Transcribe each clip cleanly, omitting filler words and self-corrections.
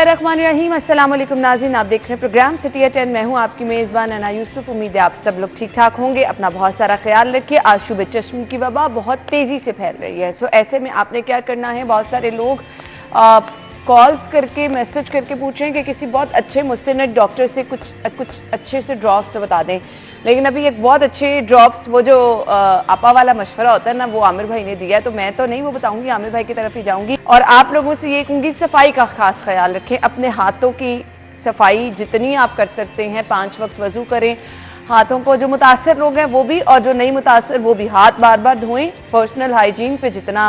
बिस्मिल्लाहिर्रहमानिर्रहीम। अस्सलाम वालेकुम नाज़रीन, आप देख रहे हैं प्रोग्राम सिटी एट 10। मैं हूं आपकी मेज़बान अना यूसुफ। उम्मीद है आप सब लोग ठीक ठाक होंगे। अपना बहुत सारा ख्याल रखिए। आशूब चश्म की वबा बहुत तेज़ी से फैल रही है, सो ऐसे में आपने क्या करना है, बहुत सारे लोग कॉल्स करके मैसेज करके पूछें कि किसी बहुत अच्छे मुस्तनद डॉक्टर से कुछ अच्छे से ड्रॉप्स बता दें। लेकिन अभी एक बहुत अच्छे ड्रॉप्स, वो जो आपा वाला मशवरा होता है ना, वो आमिर भाई ने दिया है, तो मैं तो नहीं वो बताऊंगी, आमिर भाई की तरफ ही जाऊंगी। और आप लोगों से ये कहूँगी, सफाई का खास ख्याल रखें। अपने हाथों की सफाई जितनी आप कर सकते हैं, 5 वक्त वज़ू करें। हाथों को जो मुतासर लोग हैं वो भी, और जो नहीं मुतासर वो भी, हाथ बार बार धोएं। पर्सनल हाइजीन पे जितना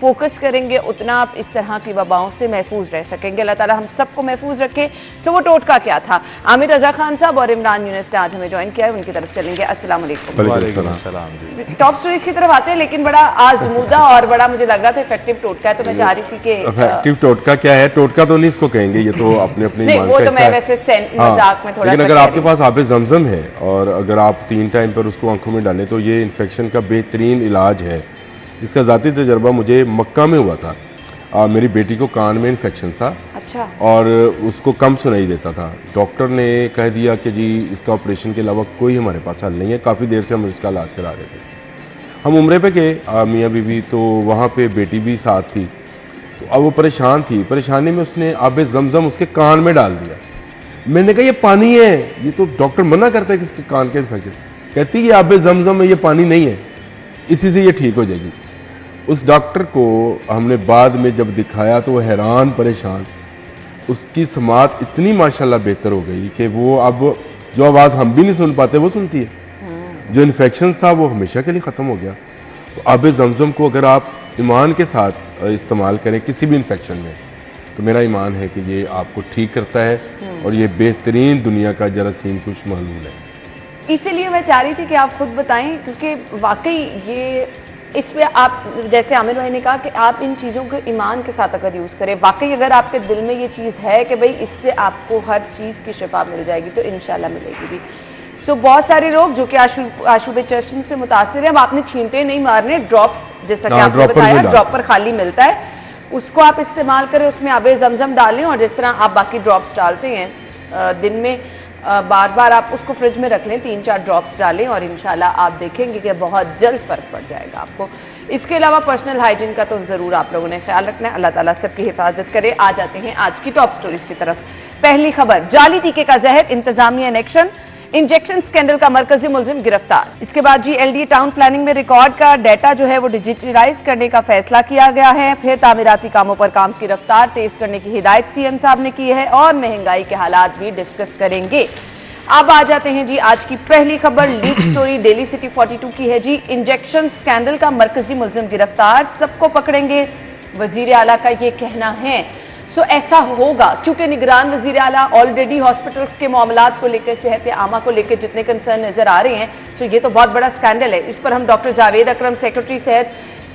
फोकस करेंगे उतना आप इस तरह की वबाओं से महफूज रह सकेंगे। अल्लाह ताला हम सबको महफूज रखे। सो वो टोटका क्या था? आमिर रजा खान साहब और इमरान यूनुस ने आज हमें ज्वाइन किया है, उनकी तरफ चलेंगे। अस्सलाम वालेकुम। टॉप स्टोरीज की तरफ आते हैं, लेकिन बड़ा आजमूदा और बड़ा मुझे लग रहा था इफेक्टिव टोटका है, तो मैं चाह रही थी कि इफेक्टिव टोटका क्या है। टोटका तो नहीं इसको कहेंगे, ये तो अपने अपने नहीं, वो तो मैं वैसे मजाक में थोड़ा, लेकिन अगर आपके पास आबे जमजम है और अगर आप 3 टाइम पर उसको आंखों में डालें तो ये इन्फेक्शन का बेहतरीन इलाज है। इसका ज़ाती तजर्बा मुझे मक्का में हुआ था। मेरी बेटी को कान में इन्फेक्शन था। अच्छा। और उसको कम सुनाई देता था। डॉक्टर ने कह दिया कि जी इसका ऑपरेशन के अलावा कोई हमारे पास हल नहीं है। काफ़ी देर से हम इसका इलाज करा रहे थे। हम उम्रे पे गए मियाँ बीवी, तो वहाँ पे बेटी भी साथ थी। तो अब वो परेशान थी, परेशानी में उसने आबे जमजम उसके कान में डाल दिया। मैंने कहा ये पानी है, ये तो डॉक्टर मना करता है कि इसके कान के इन्फेक्शन। कहती है आबे जमजम है, ये पानी नहीं है, इसी से ये ठीक हो जाएगी। उस डॉक्टर को हमने बाद में जब दिखाया तो वो हैरान परेशान। उसकी समात इतनी माशाल्लाह बेहतर हो गई कि वो अब जो आवाज़ हम भी नहीं सुन पाते वो सुनती है। जो इन्फेक्शन था वो हमेशा के लिए ख़त्म हो गया। तो आबे जमजम को अगर आप ईमान के साथ इस्तेमाल करें किसी भी इन्फेक्शन में, तो मेरा ईमान है कि ये आपको ठीक करता है और ये बेहतरीन दुनिया का जरासीम कुछ महलूल है। इसीलिए मैं चाह रही थी कि आप खुद बताएं, क्योंकि वाकई ये इसमें आप, जैसे आमिर भाई ने कहा कि आप इन चीज़ों को ईमान के साथ अगर यूज़ करें, वाकई अगर आपके दिल में ये चीज़ है कि भाई इससे आपको हर चीज़ की शिफा मिल जाएगी, तो इंशाल्लाह मिलेगी भी। सो बहुत सारे लोग जो कि आशूब चश्म से मुतासिर हैं, अब आपने छींटे नहीं मारने, ड्रॉप्स जैसा कि आपने बताया ड्रॉप पर खाली मिलता है, उसको आप इस्तेमाल करें। उसमें आबे जमजम डालें और जिस तरह आप बाकी ड्रॉप्स डालते हैं दिन में बार बार आप उसको फ्रिज में रख लें, 3-4 ड्रॉप्स डालें और इंशाल्लाह आप देखेंगे कि बहुत जल्द फ़र्क पड़ जाएगा आपको। इसके अलावा पर्सनल हाइजीन का तो ज़रूर आप लोगों ने ख्याल रखना है। अल्लाह ताला सबकी हिफाजत करे। आ जाते हैं आज की टॉप स्टोरीज की तरफ। पहली खबर, जाली टीके का जहर, इंतजामिया इन एक्शन। इंजेक्शन स्कैंडल का मरकजी मुलजिम गिरफ्तार। इसके बाद GLD टाउन प्लानिंग में रिकॉर्ड का डाटा जो है वो डिजिटलाइज करने का फैसला किया गया है। फिर तामीराती कामों पर काम की रफ्तार तेज करने की हिदायत CM साहब ने की है और महंगाई के हालात भी डिस्कस करेंगे। अब आ जाते हैं जी आज की पहली खबर, लीड स्टोरी डेली सिटी 42 की है जी। इंजेक्शन स्कैंडल का मरकजी मुलजिम गिरफ्तार, सबको पकड़ेंगे, वजीर आला का ये कहना है। सो ऐसा होगा क्योंकि निगरान वजीर आला ऑलरेडी हॉस्पिटल्स के मामलात को लेकर, सेहत आमा को लेकर जितने कंसर्न नजर आ रहे हैं, सो ये तो बहुत बड़ा स्कैंडल है। इस पर हम डॉक्टर जावेद अकरम, सेक्रेटरी सेहत,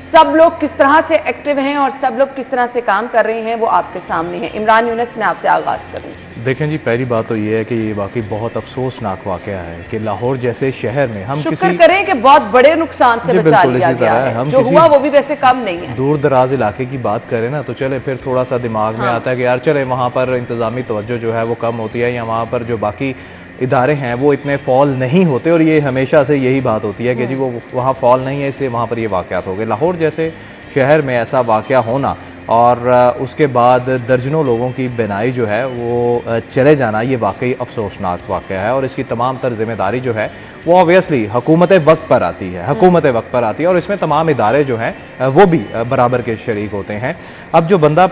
सब लोग किस तरह से एक्टिव हैं और सब लोग किस तरह से काम कर रहे हैं वो आपके सामने है। इमरान यूनुस, मैं आपसे आगाज़ करूँ। देखें जी, पहली बात तो ये है कि ये वाकई बहुत अफसोसनाक वाक़या है कि लाहौर जैसे शहर में हम शुक्र करें कि बहुत बड़े नुकसान से बचा लिया गया है। जो हुआ वो भी वैसे कम नहीं है। दूर दराज इलाके की बात करें ना, तो चले फिर थोड़ा सा दिमाग में आता है कि यार चले वहाँ पर इंतज़ामी तवज्जो जो है वो कम होती है, या वहाँ पर जो बाकी इदारे हैं वो इतने फॉल नहीं होते, और ये हमेशा से यही बात होती है कि जी वो वहाँ फॉल नहीं है, इसलिए वहाँ पर ये वाक़यात हो गए। लाहौर जैसे शहर में ऐसा वाक़या होना और उसके बाद दर्जनों लोगों की बेनाई जो है वो चले जाना, ये वाकई अफसोसनाक वाक़या है। और इसकी तमाम तर जिम्मेदारी जो है वो ऑब्वियसली हुकूमत वक्त पर आती है, हुकूमत वक्त पर आती है, और इसमें तमाम इदारे जो हैं वो भी बराबर के शरीक होते हैं। अब जो बंदा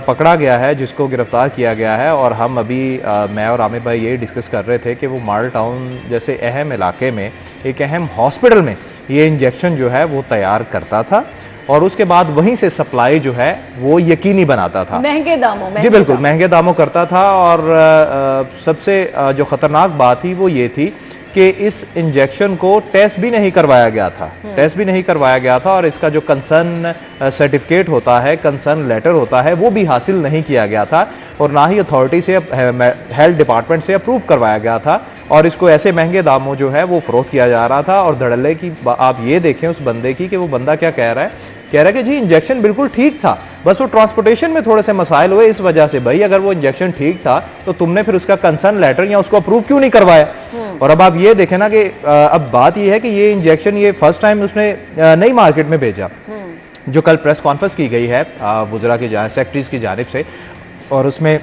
पकड़ा गया है, जिसको गिरफ़्तार किया गया है, और हम अभी मैं और आमिर भाई ये डिस्कस कर रहे थे कि वो मॉडल टाउन जैसे अहम इलाके में एक अहम हॉस्पिटल में ये इंजेक्शन जो है वो तैयार करता था और उसके बाद वहीं से सप्लाई जो है वो यकीनी बनाता था, महंगे दामों में। जी बिल्कुल, महंगे दामों करता था। और सबसे जो ख़तरनाक बात थी वो ये थी कि इस इंजेक्शन को टेस्ट भी नहीं करवाया गया था, टेस्ट भी नहीं करवाया गया था, और इसका जो कंसर्न सर्टिफिकेट होता है, कंसर्न लेटर होता है, वो भी हासिल नहीं किया गया था, और ना ही अथॉरिटी से, हेल्थ डिपार्टमेंट से अप्रूव करवाया गया था। और इसको ऐसे महंगे दामों जो है वो फ़रोख्त किया जा रहा था। और धड़ल्ले की आप ये देखें उस बंदे की कि वो बंदा क्या कह रहा है कह रहा है कि जी इंजेक्शन बिल्कुल ठीक था, बस वो ट्रांसपोर्टेशन में थोड़े से मसाइल हुए इस वजह से। भाई अगर वो इंजेक्शन ठीक था तो तुमने फिर उसका कंसर्न लेटर या उसको अप्रूव क्यों नहीं करवाया? और अब आप ये देखें ना कि अब बात ये है कि ये इंजेक्शन ये फर्स्ट टाइम उसने नई मार्केट में भेजा, जो कल प्रेस कॉन्फ्रेंस की गई है वुज़रा की सेक्रेटरीज की जानिब से, और उसमें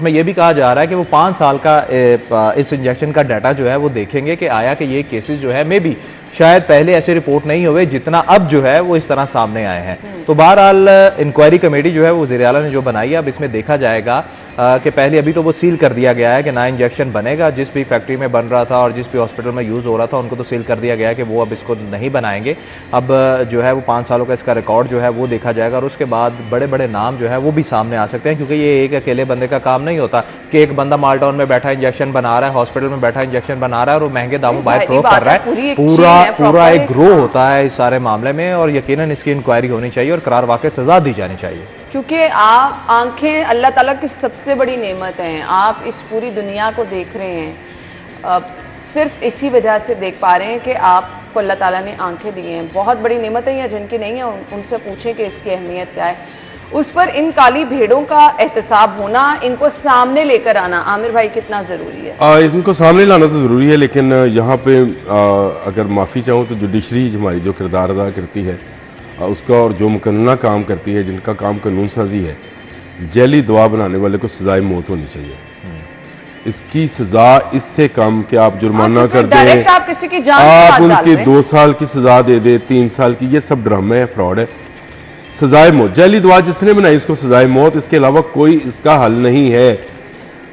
ये भी कहा जा रहा है कि वो 5 साल का इस इंजेक्शन का डाटा जो है वो देखेंगे कि आया कि ये केसेस जो है मे बी शायद पहले ऐसे रिपोर्ट नहीं हुए जितना अब जो है वो इस तरह सामने आए हैं। तो बहरहाल इंक्वायरी कमेटी जो है वो वज़ीर आला ने जो बनाई है, अब इसमें देखा जाएगा कि पहले अभी तो वो सील कर दिया गया है कि नया इंजेक्शन बनेगा, जिस भी फैक्ट्री में बन रहा था और जिस भी हॉस्पिटल में यूज़ हो रहा था उनको तो सील कर दिया गया है कि वो अब इसको नहीं बनाएंगे। अब जो है वो 5 सालों का इसका रिकॉर्ड जो है वो देखा जाएगा, और उसके बाद बड़े बड़े नाम जो है वो भी सामने आ सकते हैं, क्योंकि ये एक अकेले बंदे का काम नहीं होता कि एक बंदा मालटाउन में बैठा इंजेक्शन बना रहा है, हॉस्पिटल में बैठा इंजेक्शन बना रहा है और वो महंगे दामों बाहर फरोख्त कर रहा है। पूरा एक ग्रो होता है इस सारे मामले में, और यकीनन इसकी इंक्वायरी होनी चाहिए और करार वाकई सजा दी जानी चाहिए। क्योंकि आप आंखें अल्लाह ताला की सबसे बड़ी नेमत हैं, आप इस पूरी दुनिया को देख रहे हैं, सिर्फ इसी वजह से देख पा रहे हैं कि आपको अल्लाह ताला ने आंखें दी हैं। बहुत बड़ी नेमत है, या जिनकी नहीं है उनसे पूछें कि इसकी अहमियत क्या है। उस पर इन काली भेड़ों का एहतसाब होना, इनको सामने लेकर आना आमिर भाई कितना ज़रूरी है? इनको सामने लाना तो ज़रूरी है, लेकिन यहाँ पे अगर माफ़ी चाहूँ तो जुडिशरी हमारी जो किरदार अदा करती है उसका, और जो मुकन्ना काम करती है, जिनका काम कानून साजी है, जैली दवा बनाने वाले को सजाए मौत होनी चाहिए। इसकी सजा इससे कम कि आप जुर्माना कर दें, आप किसी की जान आप उनकी 2 साल की सजा दे दे, 3 साल की, ये सब ड्रामा है, फ्रॉड है। सजाए मौत, जैली दवा जिसने बनाई उसको सजाए मौत, इसके अलावा कोई इसका हल नहीं है।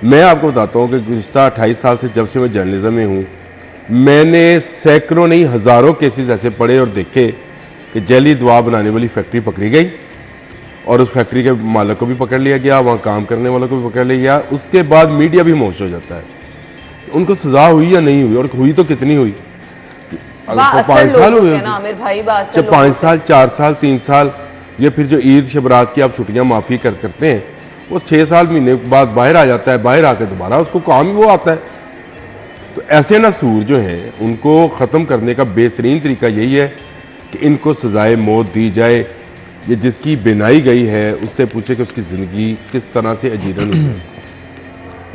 मैं आपको बताता हूँ कि गुज़िश्ता 28 साल से जब से मैं जर्नलिज्म में हूँ, मैंने सैकड़ों नहीं हज़ारों केसेस ऐसे पढ़े और देखे कि जैली दवा बनाने वाली फैक्ट्री पकड़ी गई और उस फैक्ट्री के मालिक को भी पकड़ लिया गया, वहाँ काम करने वालों को भी पकड़ लिया गया। उसके बाद मीडिया भी खामोश हो जाता है। उनको सजा हुई या नहीं हुई, और हुई तो कितनी हुई? अगर 5 साल हुए, जब 5 साल, 4 साल, 3 साल, ये फिर जो ईद शबरात की आप छुट्टियां माफ़ी करते हैं, वो 6 साल महीने बाद बाहर आ जाता है, बाहर आकर दोबारा उसको काम ही वो आता है। तो ऐसे नसूर जो हैं उनको ख़त्म करने का बेहतरीन तरीका यही है कि इनको सजाए मौत दी जाए। ये जिसकी बिनाई गई है उससे पूछे कि उसकी ज़िंदगी किस तरह से अजीरन हुई है,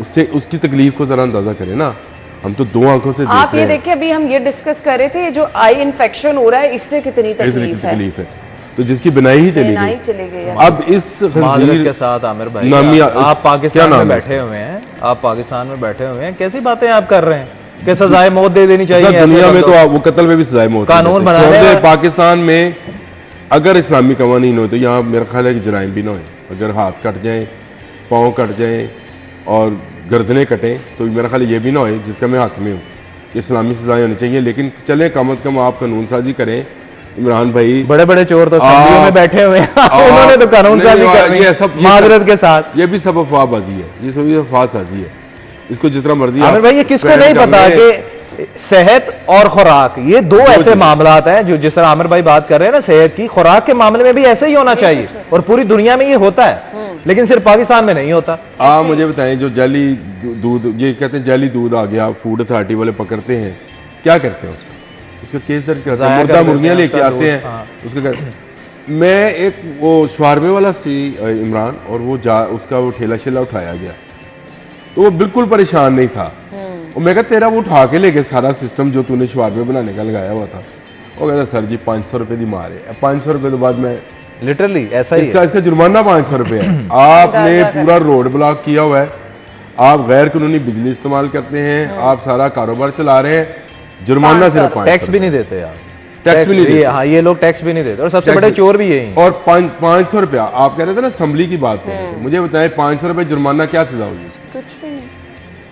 उससे उसकी तकलीफ को ज़रा अंदाज़ा करें ना। हम तो 2 आंखों से आप ये देखिए, अभी हम ये डिस्कस कर रहे थे, जो आई इन्फेक्शन हो रहा है इससे कितनी तकलीफ है, तो जिसकी बिनाई ही चली गई। अब इस खंजीर के साथ आमिर भाई, आप पाकिस्तान में बैठे हुए हैं, आप पाकिस्तान में बैठे हुए हैं, कैसी बातें आप कर रहे हैं कि सजाए मौत दे देनी चाहिए? दुनिया में तो वो कत्ल में भी सजाए मौत कानून बना पाकिस्तान में अगर इस्लामी कवानीन हो तो यहाँ मेरा ख्याल है कि जराइम भी ना हो। अगर हाथ कट जाएं, पाँव कट जाएं और गर्दनें कटें तो मेरा ख्याल ये भी ना हो जिसका मैं हाथ में हूँ। इस्लामी सजाएं होनी चाहिए, लेकिन चले कम से कम आप कानून साजी करें। इमरान भाई, बड़े बड़े चोर तो असेंबली में बैठे हुए हैं, उन्होंने तो कानून साजी करनी है माजरत के साथ। ये भी सब अफवाहबाजी है, ये सब अफवाहसाजी है, इसको जितना मर्जी। आमिर भाई, ये किसको नहीं पता कि सेहत और खुराक ये 2 ऐसे मामलात हैं जो, जिस तरह आमिर भाई बात कर रहे हैं ना सेहत की, खुराक के मामले में भी ऐसे ही होना चाहिए, और पूरी दुनिया में ये होता है, लेकिन सिर्फ पाकिस्तान में नहीं होता। आप मुझे बताएं, जो जाली दूध, ये कहते हैं जाली दूध आ गया, फूड अथॉरिटी वाले पकड़ते हैं, क्या करते हैं उसका केस दर्ज करते हैं, मुर्दा मुर्गियां लेके आते हैं उसका। मैं एक वो शवारमे वाला सी इमरान, और वो उसका वो ठेला शेला उठाया गया तो वो बिल्कुल परेशान नहीं था। और मैं कहा तेरा वो उठा के लेके सारा सिस्टम जो तूने शवारमे बनाने का लगाया हुआ था, वो कहता सर जी 500 रुपये की मार है। 500 रुपये के बाद मैं लिटरली ऐसा ही है, इसका जुर्माना 500 रुपये है। आपने पूरा रोड ब्लॉक किया हुआ है, आप गैर कानूनी बिजली इस्तेमाल करते हैं, आप सारा कारोबार चला रहे हैं, जुर्माना सिर्फ 500। टैक्स भी नहीं देते यार, टैक्स भी नहीं देते। हाँ, ये लोग टैक्स भी नहीं देते, और सबसे बड़े चोर भी यही। और 500 रुपया आप कह रहे थे ना असेंबली की बात कर रहे थे, मुझे बताएं 500 रुपये जुर्माना क्या सजा होगी? कुछ भी नहीं।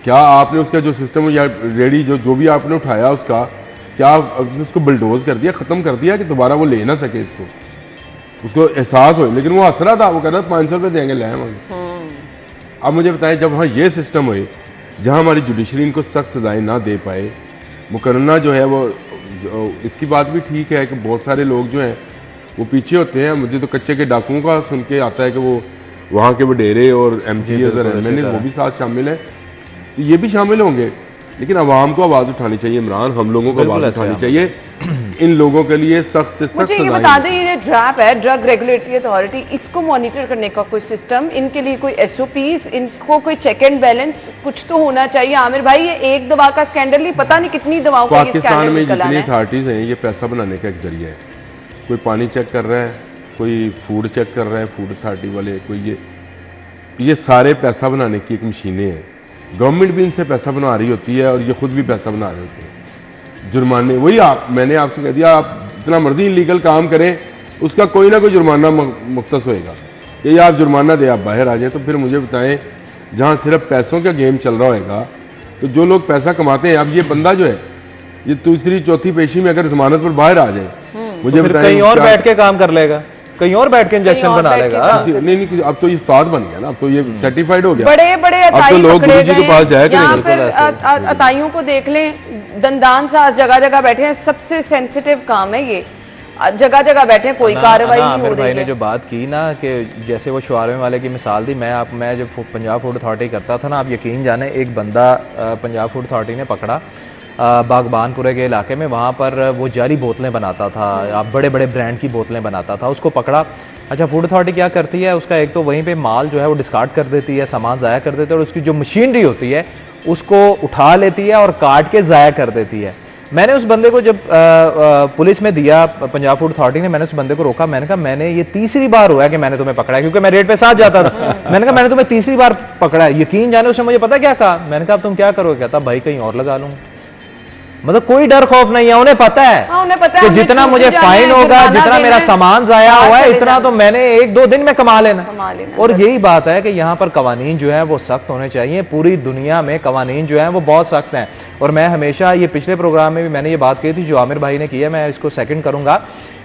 क्या आपने उसका जो सिस्टम या रेडी जो भी आपने उठाया उसका क्या उसको बुलडोज कर दिया, ख़त्म कर दिया कि दोबारा वो ले ना सके इसको, उसको एहसास हो? लेकिन वो हंस रहा था, वो कह रहा था 500 रुपये देंगे, ले आएंगे। अब मुझे बताएं, जब हाँ ये सिस्टम हुए जहाँ हमारी जुडिशरी इनको सख्त सजाएं ना दे पाए, मुकर्रना जो है वो, इसकी बात भी ठीक है कि बहुत सारे लोग जो हैं वो पीछे होते हैं। मुझे तो कच्चे के डाकुओं का सुन के आता है कि वो वहाँ के वडेरे और MPs और MNAs वो भी साथ शामिल हैं, तो ये भी शामिल होंगे। लेकिन आवाम को आवाज़ उठानी चाहिए इमरान, हम लोगों को आवाज़ उठानी चाहिए। इन लोगों के लिए सख्त से सख्त मुझे ये बता दें, ये ड्रैप है, ड्रग रेगुलेटरी अथॉरिटी, इसको मॉनिटर करने का कोई सिस्टम, इनके लिए कोई SOPs, इनको कोई चेक एंड बैलेंस कुछ तो होना चाहिए। आमिर भाई, ये एक दवा का स्कैंडल नहीं, पता नहीं कितनी दवाओं का ये पाकिस्तान स्कैंडल में निकल आना जितनी है। अथॉरिटीज़ हैं ये पैसा बनाने का एक जरिया है। कोई पानी चेक कर रहा है, कोई फूड चेक कर रहा है, फूड अथॉरिटी वाले, कोई ये सारे पैसा बनाने की एक मशीनें हैं। गवर्नमेंट भी इनसे पैसा बना रही होती है और ये खुद भी पैसा बना रहे होते हैं। जुर्माने, वही मैंने आपसे कह दिया, आप जितना मर्जी इलीगल काम करें उसका कोई ना कोई जुर्माना मुख्तस होएगा। ये आप जुर्माना दे, आप बाहर आ जाए। तो फिर मुझे बताएं, जहाँ सिर्फ पैसों का गेम चल रहा होएगा, तो जो लोग पैसा कमाते हैं, अब ये बंदा जो है ये तीसरी चौथी पेशी में अगर जमानत पर बाहर आ जाए, मुझे बताएं कहीं और बैठ के काम कर लेगा, कहीं और बैठ के इंजेक्शन और बना बैठ के लेगा। काम नहीं, अब तो ये उस्ताद बन गया ना, अब तो ये सर्टिफाइड हो गया। बड़े बड़े अब तो अताई लोग पकड़े गुरुजी के गए पास जाया हैं। यहाँ करेंगे। पर अताइयों को देख लें, दंदान साज जगह जगह बैठे हैं, सबसे सेंसिटिव काम है ये, जगह जगह बैठे हैं, कोई कार्रवाई नहीं हो आमिर भाई रही ने है। जो बात की ना कि जैसे वो शवारमे वाले की मिसाल दी, मैं जब पंजाब फूड अथॉरिटी करता था ना, आप यकीन जाने, एक बंदा पंजाब फूड अथॉरिटी ने पकड़ा बागबानपुरे के इलाके में, वहाँ पर वो जारी बोतलें बनाता था, आप बड़े बड़े ब्रांड की बोतलें बनाता था, उसको पकड़ा। अच्छा, फूड अथॉरिटी क्या करती है, उसका एक तो वहीं पे माल जो है वो डिस्कार्ड कर देती है, सामान ज़ाया कर देती है, और उसकी जो मशीनरी होती है उसको उठा लेती है और काट के ज़ाया कर देती है। मैंने उस बंदे को जब पुलिस में दिया, पंजाब फूड अथॉरिटी ने, मैंने उस बंदे को रोका, मैंने कहा मैंने ये तीसरी बार हुआ है कि मैंने तुम्हें पकड़ा है, क्योंकि मैं रेट पे साथ जाता था। मैंने कहा मैंने तुम्हें तीसरी बार पकड़ा है। यकीन जाने उसने मुझे पता क्या कहा, मैंने कहा अब तुम क्या करोगे, कहता भाई कहीं और लगा लूंगा। मतलब कोई डर खौफ नहीं है, उन्हें पता है हाँ, उन्हें पता है कि हमें जितना छूट मुझे जाना फाइन है, होगा, जुर्माना जितना देना मेरा है, सामान जाया बाहर हुआ है, चले इतना जाना। तो मैंने 1-2 दिन में कमा लेना। कमा लेना, और यही बात है कि यहाँ पर कवानीन जो है वो सख्त होने चाहिए। पूरी दुनिया में कवानीन जो है वो बहुत सख्त हैं। और मैं हमेशा, ये पिछले प्रोग्राम में भी मैंने ये बात कही थी, जो आमिर भाई ने की है, मैं इसको सेकंड करूंगा,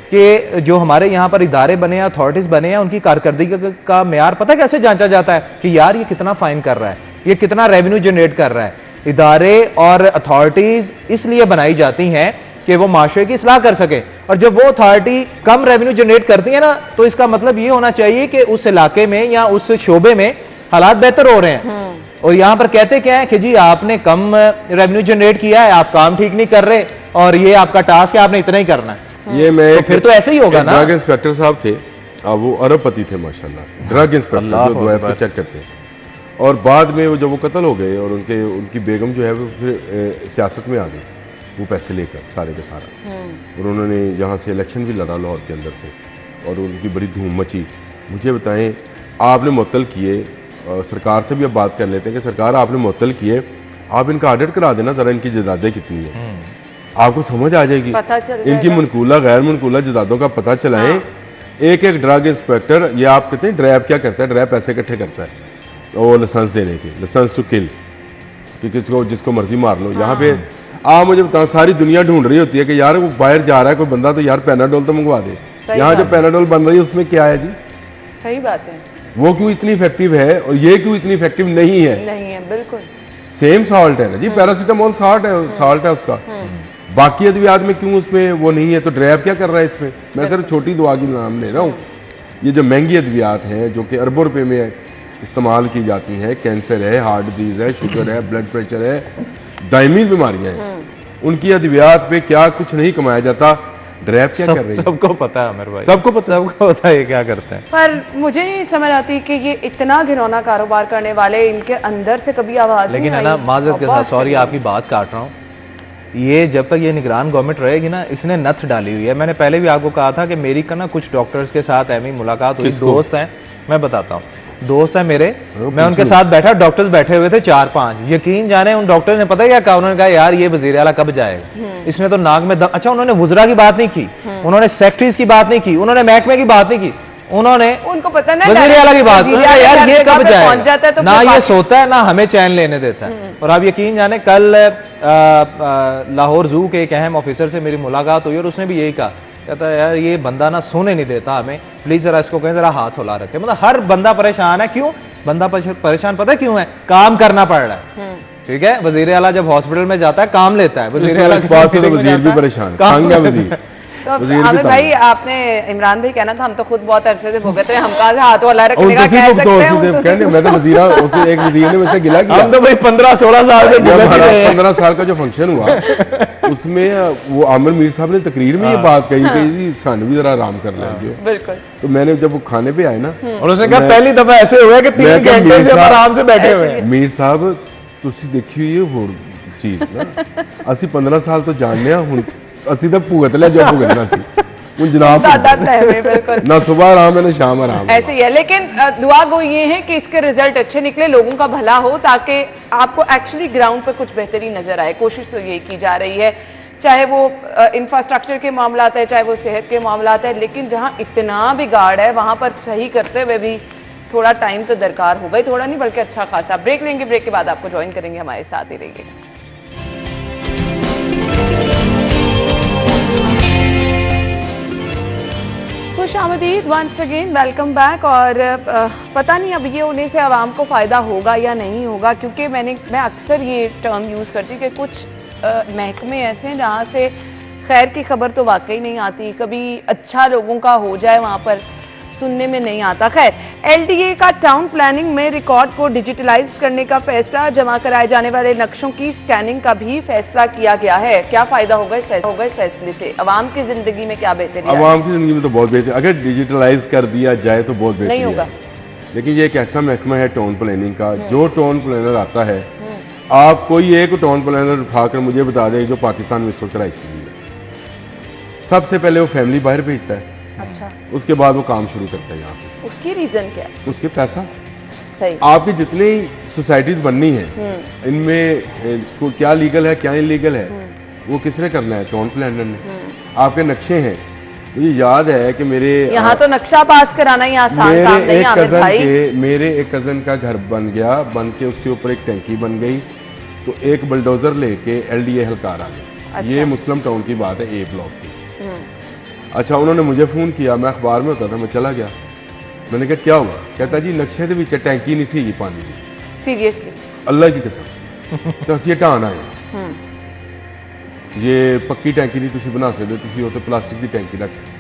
कि जो हमारे यहाँ पर इदारे बने हैं, अथॉरिटीज़ बने हैं, उनकी कारकर्दगी का मेयार पता कैसे जांचा जाता है कि यार ये कितना फाइन कर रहा है, ये कितना रेवेन्यू जनरेट कर रहा है। इदारे और अथॉरिटीज़ इसलिए बनाई जाती हैं कि वो माशरे की इस्लाह कर सके, और जब वो अथॉरिटी कम रेवेन्यू जनरेट करती है ना, तो इसका मतलब ये होना चाहिए कि उस इलाके में या उस शोबे में हालात बेहतर हो रहे हैं। और यहाँ पर कहते क्या है कि जी आपने कम रेवेन्यू जनरेट किया है, आप काम ठीक नहीं कर रहे, और ये आपका टास्क है, आपने इतना ही करना है। ये मैं तो फिर तो ऐसे ही होगा ना। ड्रग इंस्पेक्टर साहब थे, वो अरबपति थे माशाल्लाह से, ड्रग इंस्पेक्टर जो दवाई को चेक करते हैं। और बाद में वो जब वो कत्ल हो गए और उनकी बेगम जो है वो फिर सियासत में आ गई, वो पैसे लेकर सारे के सारा, और उन्होंने यहाँ से इलेक्शन भी लड़ा लाहौर के अंदर से, और उनकी बड़ी धूम मची। मुझे बताएं, आपने मुअत्तल किए, सरकार से भी अब बात कर लेते हैं कि सरकार आपने मुअत्तल किए, आप इनका ऑडिट करा देना ज़रा, इनकी जदादें कितनी है, आपको समझ आ जाएगी। पता चल इनकी मनकूला गैर मनकूला जदादों का पता चलाएं। एक एक ड्रग इंस्पेक्टर, ये आप कहते हैं ड्रैब क्या करता है, ड्रैब पैसे इकट्ठे करता है वो लाइसेंस देने के, लाइसेंस टू किल, कि किसको जिसको मर्जी मार लो। यहाँ पे आप मुझे बताओ, सारी दुनिया ढूंढ रही होती है कि यार वो बाहर जा रहा है कोई बंदा, तो यार पैनाडोल तो मंगवा दे। यहाँ जो पैनाडोल बन रही है उसमें क्या है जी, सही बात है, वो क्यों इतनी इफेक्टिव है और ये क्यों इतनी इफेक्टिव नहीं है? नहीं है, बिल्कुल सेम सॉल्ट है ना जी, पैरासीटामोल सॉल्ट है उसका, बाकी अद्वियात में क्यों उसमें वो नहीं है? तो ड्रैब क्या कर रहा है इसमें? मैं सिर्फ छोटी दवा की नाम ले रहा हूँ। ये जो महंगी अद्वियात हैं जो कि अरबों रुपए में इस्तेमाल की जाती हैं, कैंसर है, हार्ट डिजीज है, शुगर है, ब्लड प्रेशर है, दायमी बीमारियां हैं, उनकी अद्वियात पे क्या कुछ नहीं कमाया जाता, ड्रैब क्या कर रही है? सबको पता है अमर भाई, सबको पता है ये क्या करते हैं। पर मुझे नहीं समझ आती कि ये इतना घिनौना कारोबार करने वाले, इनके अंदर से कभी आवाज लेकिन नहीं है ना, आई। माजरत के बहुत साथ सॉरी आपकी बात काट रहा हूँ, ये जब तक ये निगरान गवर्नमेंट रहेगी ना, इसने नथ डाली हुई है। मैंने पहले भी आपको कहा था कि मेरी का ना कुछ डॉक्टर्स के साथ ऐसी मुलाकात हुई, दोस्त हैं, मैं बताता हूँ, दोस्त है मेरे, मैं उनके साथ बैठा, डॉक्टर्स बैठे हुए थे 4-5, यकीन जाने उन डॉक्टर्स ने पता है क्या कहा, उन्होंने कहा यार ये वजीर आला कब जाएगा, इसने तो नाक में दम। अच्छा, उन्होंने वुजरा की बात नहीं की, उन्होंने सेक्रेटरीज की बात नहीं की, उन्होंने महकमे की बात नहीं की, उन्होंने उनको पता ना वजीर आला की बात, वज़ीर आला यार ये कब पहुंच जाता है जाएगा, तो ना फिर ये बाकी- सोता है ना हमें चैन लेने देता है। और आप यकीन जाने कल लाहौर जू के एक अहम ऑफिसर से मेरी मुलाकात हुई और उसने भी यही कहा, कहता है यार ये बंदा ना सोने नहीं देता हमें, प्लीज जरा इसको कहें जरा हाथ हिला रखे। मतलब हर बंदा परेशान है, क्यों बंदा परेशान पता क्यों है? काम करना पड़ रहा है, ठीक है। वजीर आला जब हॉस्पिटल में जाता है काम लेता है, वजीर आला के पास पास तो वजीर भी परेशान, तंग है वजीर। तो वज़ीर भी आमिर तंग भाई, है। आपने इमरान भाई कहना था, हम तो खुद बहुत अरसे से भुगत रहे हैं, हम कहाँ से हाथ वाला और रखने का उनसे कह तो सकते हैं। उनसे उनसे कहने मैं तो वज़ीरा उसने एक वज़ीर ने मुझसे गिला किया। हम तो भाई 15-16 साल से जब भुगत ही हमारा रहे हैं। 15 साल का जो फंक्शन हुआ उसमें वो आमिर मीर साहब ने तकरीर में ये बात कही कि जी सान भी जरा आराम कर लेंगे। बिल्कुल तो मैंने जब वो खाने पे आए ना, और उसने कहा पहली दफा ऐसे हुआ कि 3 मैं कहा, घंटे से हम मीर आराम से बैठे हुए ऐसे हैं। मीर साहब ਤੁਸੀਂ ਦੇਖੀ ਹੋਈ ਇਹ ਹੋਰ ਚੀਜ਼ ਨਾ ਅਸੀਂ 15 ਸਾਲ ਤੋਂ ਜਾਣਦੇ ਆ ਹੁਣ ਅਸੀਂ ਤਾਂ ਭੁਗਤ ਲਿਆ ਜੋ ਭੁਗਤਣਾ ਸੀ ਹੁਣ ਜਨਾਬ दादा तय बिल्कुल ना सुबह आराम है ना शाम आराम है। ऐसे ही है। लेकिन दुआ गो ये है कि इसके रिजल्ट अच्छे निकले, लोगों का भला हो, ताकि आपको एक्चुअली ग्राउंड पर कुछ बेहतरी नजर आए। कोशिश तो यही की जा रही है, चाहे वो इंफ्रास्ट्रक्चर के मामलात है, चाहे वो सेहत के मामलात है, लेकिन जहाँ इतना बिगाड़ है वहाँ पर सही करते हुए भी थोड़ा टाइम तो दरकार होगा ही, थोड़ा नहीं बल्कि अच्छा खासा। ब्रेक लेंगे, ब्रेक के बाद आपको ज्वाइन करेंगे, हमारे साथ ही रहिएगा। खुश आमदीद, वंस अगेन वेलकम बैक। और पता नहीं अब ये होने से आवाम को फ़ायदा होगा या नहीं होगा, क्योंकि मैं अक्सर ये टर्म यूज़ करती हूँ कि कुछ महकमे ऐसे हैं जहाँ से खैर की खबर तो वाकई नहीं आती, कभी अच्छा लोगों का हो जाए वहाँ पर सुनने में नहीं आता। खैर, एलडीए का टाउन प्लानिंग में रिकॉर्ड को डिजिटलाइज करने का फैसला, जमा कराए जाने वाले नक्शों की स्कैनिंग का भी फैसला किया गया है। क्या फायदा होगा इस फैसले से, आवाम की जिंदगी में क्या बेहतरी आएगी? आवाम की जिंदगी में तो बहुत बेहतर, अगर डिजिटलाइज कर दिया जाए तो बहुत बेहतर नहीं होगा। लेकिन ये एक ऐसा महकमा है टाउन प्लानिंग का, जो टाउन प्लानर आता है, आप कोई एक टाउन प्लानर उठाकर मुझे बता दें जो पाकिस्तान में इस वक्त रहायश है, सबसे पहले वो फैमिली बाहर भेजता है, अच्छा, उसके बाद वो काम शुरू करता है यहाँ पे। उसकी रीजन क्या? उसके पैसा, सही, आपकी जितनी सोसाइटीज बननी है इनमें को क्या लीगल है क्या इलीगल है वो किसने करना है? टाउन प्लानर ने। आपके नक्शे हैं, मुझे याद है कि मेरे यहाँ तो नक्शा पास कराना ही आसान काम नहीं है आमिर भाई। मेरे एक कज़न का घर बन गया, बन के उसके ऊपर एक टैंकी बन गई, तो एक बुलडोज़र लेके एलडीए हलकार आ गया। अच्छा। ये मुस्लिम टाउन की बात है, ए ब्लॉक की। अच्छा, उन्होंने मुझे फ़ोन किया, मैं अखबार में होता था, मैं चला गया, मैंने कहा क्या हुआ? कहता जी नक्शे के पीछे टैंकी नहीं सी पानी की। सीरियसली? अल्लाह की कसम। तो ਅਸੀਂ ਹਟਾਉਣ ਆਏ, ये पक्की टैंकी नहीं तुसी बना सकते, तुसी वो तो प्लास्टिक की टैंकी रख सकते।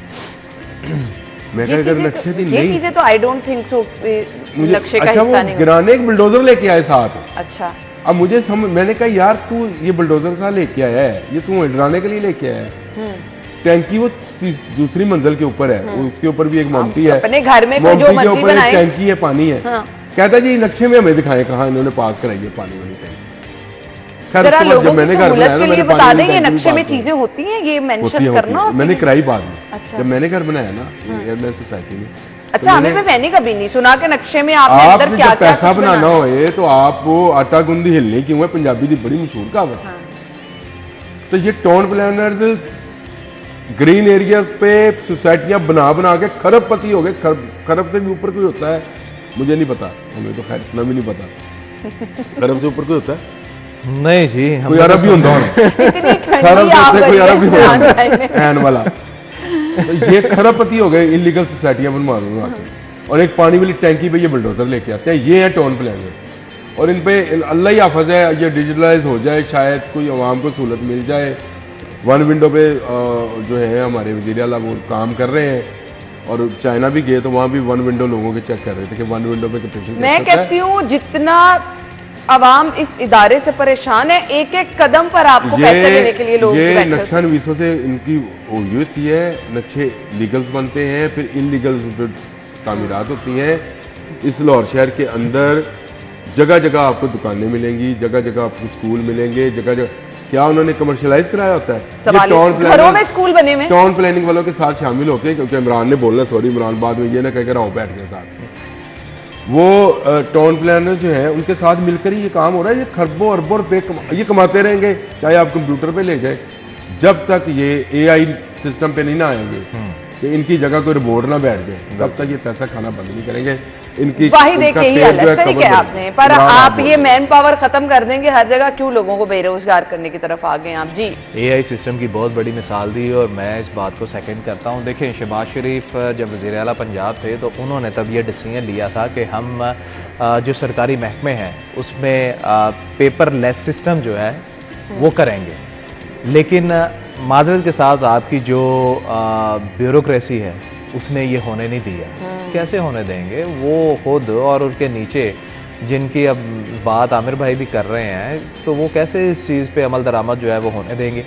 मैं कहा अगर नक्शे दी ये नहीं, चीजें तो आई डोंट थिंक सो नक्शे का अच्छा हिस्सा वो नहीं गिराने एक बुलडोजर लेके आए साथ। होगा। अच्छा, अब मुझे समझ, मैंने कहा यार तू ये बुलडोजर सा लेके आया है, ये तू डराने के लिए लेके आया है। टैंकी वो दूसरी मंजिल के ऊपर है, उसके ऊपर भी एक मोमटी है, अपने घर में कोई जो मोमटी के मर्जी ऊपर एक बनाए। टैंकी है, पानी है। हाँ। कहता जी नक्शे में हमें दिखाएं कहाँ इन्होंने पास कराई है पानी वाली टैंकी। खैर, जरा उसके बाद लोगों जब की मैंने घर सहूलत बनाया के ना, लिए मैंने बता पानी दें, वाली ये टैंकी नक्शे में बात की। चीजें होती हैं, ये होती मेंशन है, करना होती है। होती मैंने है। कराई बाद में, अच्छा। जब मैंने घर बनाया ना एयरलाइन सोसाइटी में। अच्छा, हमें पे मैंने कभी नहीं सुना कि नक्शे में आपने अंदर आपने क्या जब क्या पैसा कुछ बनाना बनाना। होए तो आप वो आटा गुंदी हिलनी क्यों है, पंजाबी की बड़ी मशहूर कहावत है। तो ये टाउन प्लानर्स ग्रीन एरियाज पे सोसाइटियां बना बना के खरबपति हो गए। खरब से भी ऊपर कोई होता है, मुझे नहीं पता, हमें तो खैर इतना भी नहीं पता। खरब से ऊपर कोई होता है? नहीं जी, हम कोई अरब भी होता होना। इतनी खरब ठंडी से आप होता है, कोई अरब भी इमरान होता भाई ने। है, ऐन वाला। तो ये खरबपति हो गए, इलीगल सोसाइटियां बनवा रहे हैं। और एक पानी वाली टैंकी पे ये बुलडोजर लेके आते हैं, ये है टाउन प्लानर। और इन पे अल्लाह ही हाफिज़ है, ये डिजिटलाइज हो जाए, शायद कोई आवाम को सहूलत मिल जाए। वन विंडो पे जो है हमारे वज़ीर आला वो काम कर रहे हैं, और चाइना भी गए तो वहाँ भी वन विंडो लोगों के चेक कर रहे थे कि वन विंडो पे कैपेसिटी मैं कहती हूँ जितना आवाम इस इदारे से परेशान है, एक एक कदम पर आपको पैसे लेने के लिए लोग ये बैठे होते नक्शा नवीसों से इनकी वो ये होती है, नक्शे लीगल्स बनते हैं, फिर इनलीगल्स पे तामीरात होती हैं। इस लाहौर शहर के अंदर जगह जगह आपको दुकानें मिलेंगी, जगह जगह आपको स्कूल मिलेंगे, जगह जगह। क्या उन्होंने कमर्शलाइज कराया होता है? सवाल घरों में स्कूल बने हुए हैं। टाउन प्लानिंग वालों के साथ शामिल होके, क्योंकि इमरान ने बोलना, सॉरी इमरान, बाद में ये ना कहकर आओ बैठ गए साथ। वो टाउन प्लानर जो है उनके साथ मिलकर ही ये काम हो रहा है। ये खरबों अरबों रुपए ये कमाते रहेंगे, चाहे आप कंप्यूटर पे ले जाए, जब तक ये एआई सिस्टम पे नहीं ना आएंगे कि इनकी जगह कोई रोबोट ना बैठ जाए, तब तक ये पैसा खाना बंद नहीं करेंगे। इनकी वाहिद एक उनका यही पेट हाल जो है, सही कवर कहा करें। आपने। पर इमरान आप बोल ये रहे मैन पावर खत्म कर देंगे हर जगह, क्यों लोगों को बेरोजगार करने की तरफ आ गए आप? जी, एआई सिस्टम की बहुत बड़ी मिसाल दी और मैं इस बात को सेकंड करता हूँ। देखें, शहबाज शरीफ जब वज़ीर आला पंजाब थे तो उन्होंने तब ये डिसीजन लिया था कि हम जो सरकारी महकमे हैं उसमें पेपरलेस सिस्टम जो है वो करेंगे। लेकिन माजरत के साथ आपकी जो ब्यूरोक्रेसी है उसने ये होने नहीं दिया। कैसे होने देंगे? वो खुद और उनके नीचे जिनकी अब बात आमिर भाई भी कर रहे हैं, तो वो कैसे इस चीज़ पे अमल दरामद जो है वो होने देंगे?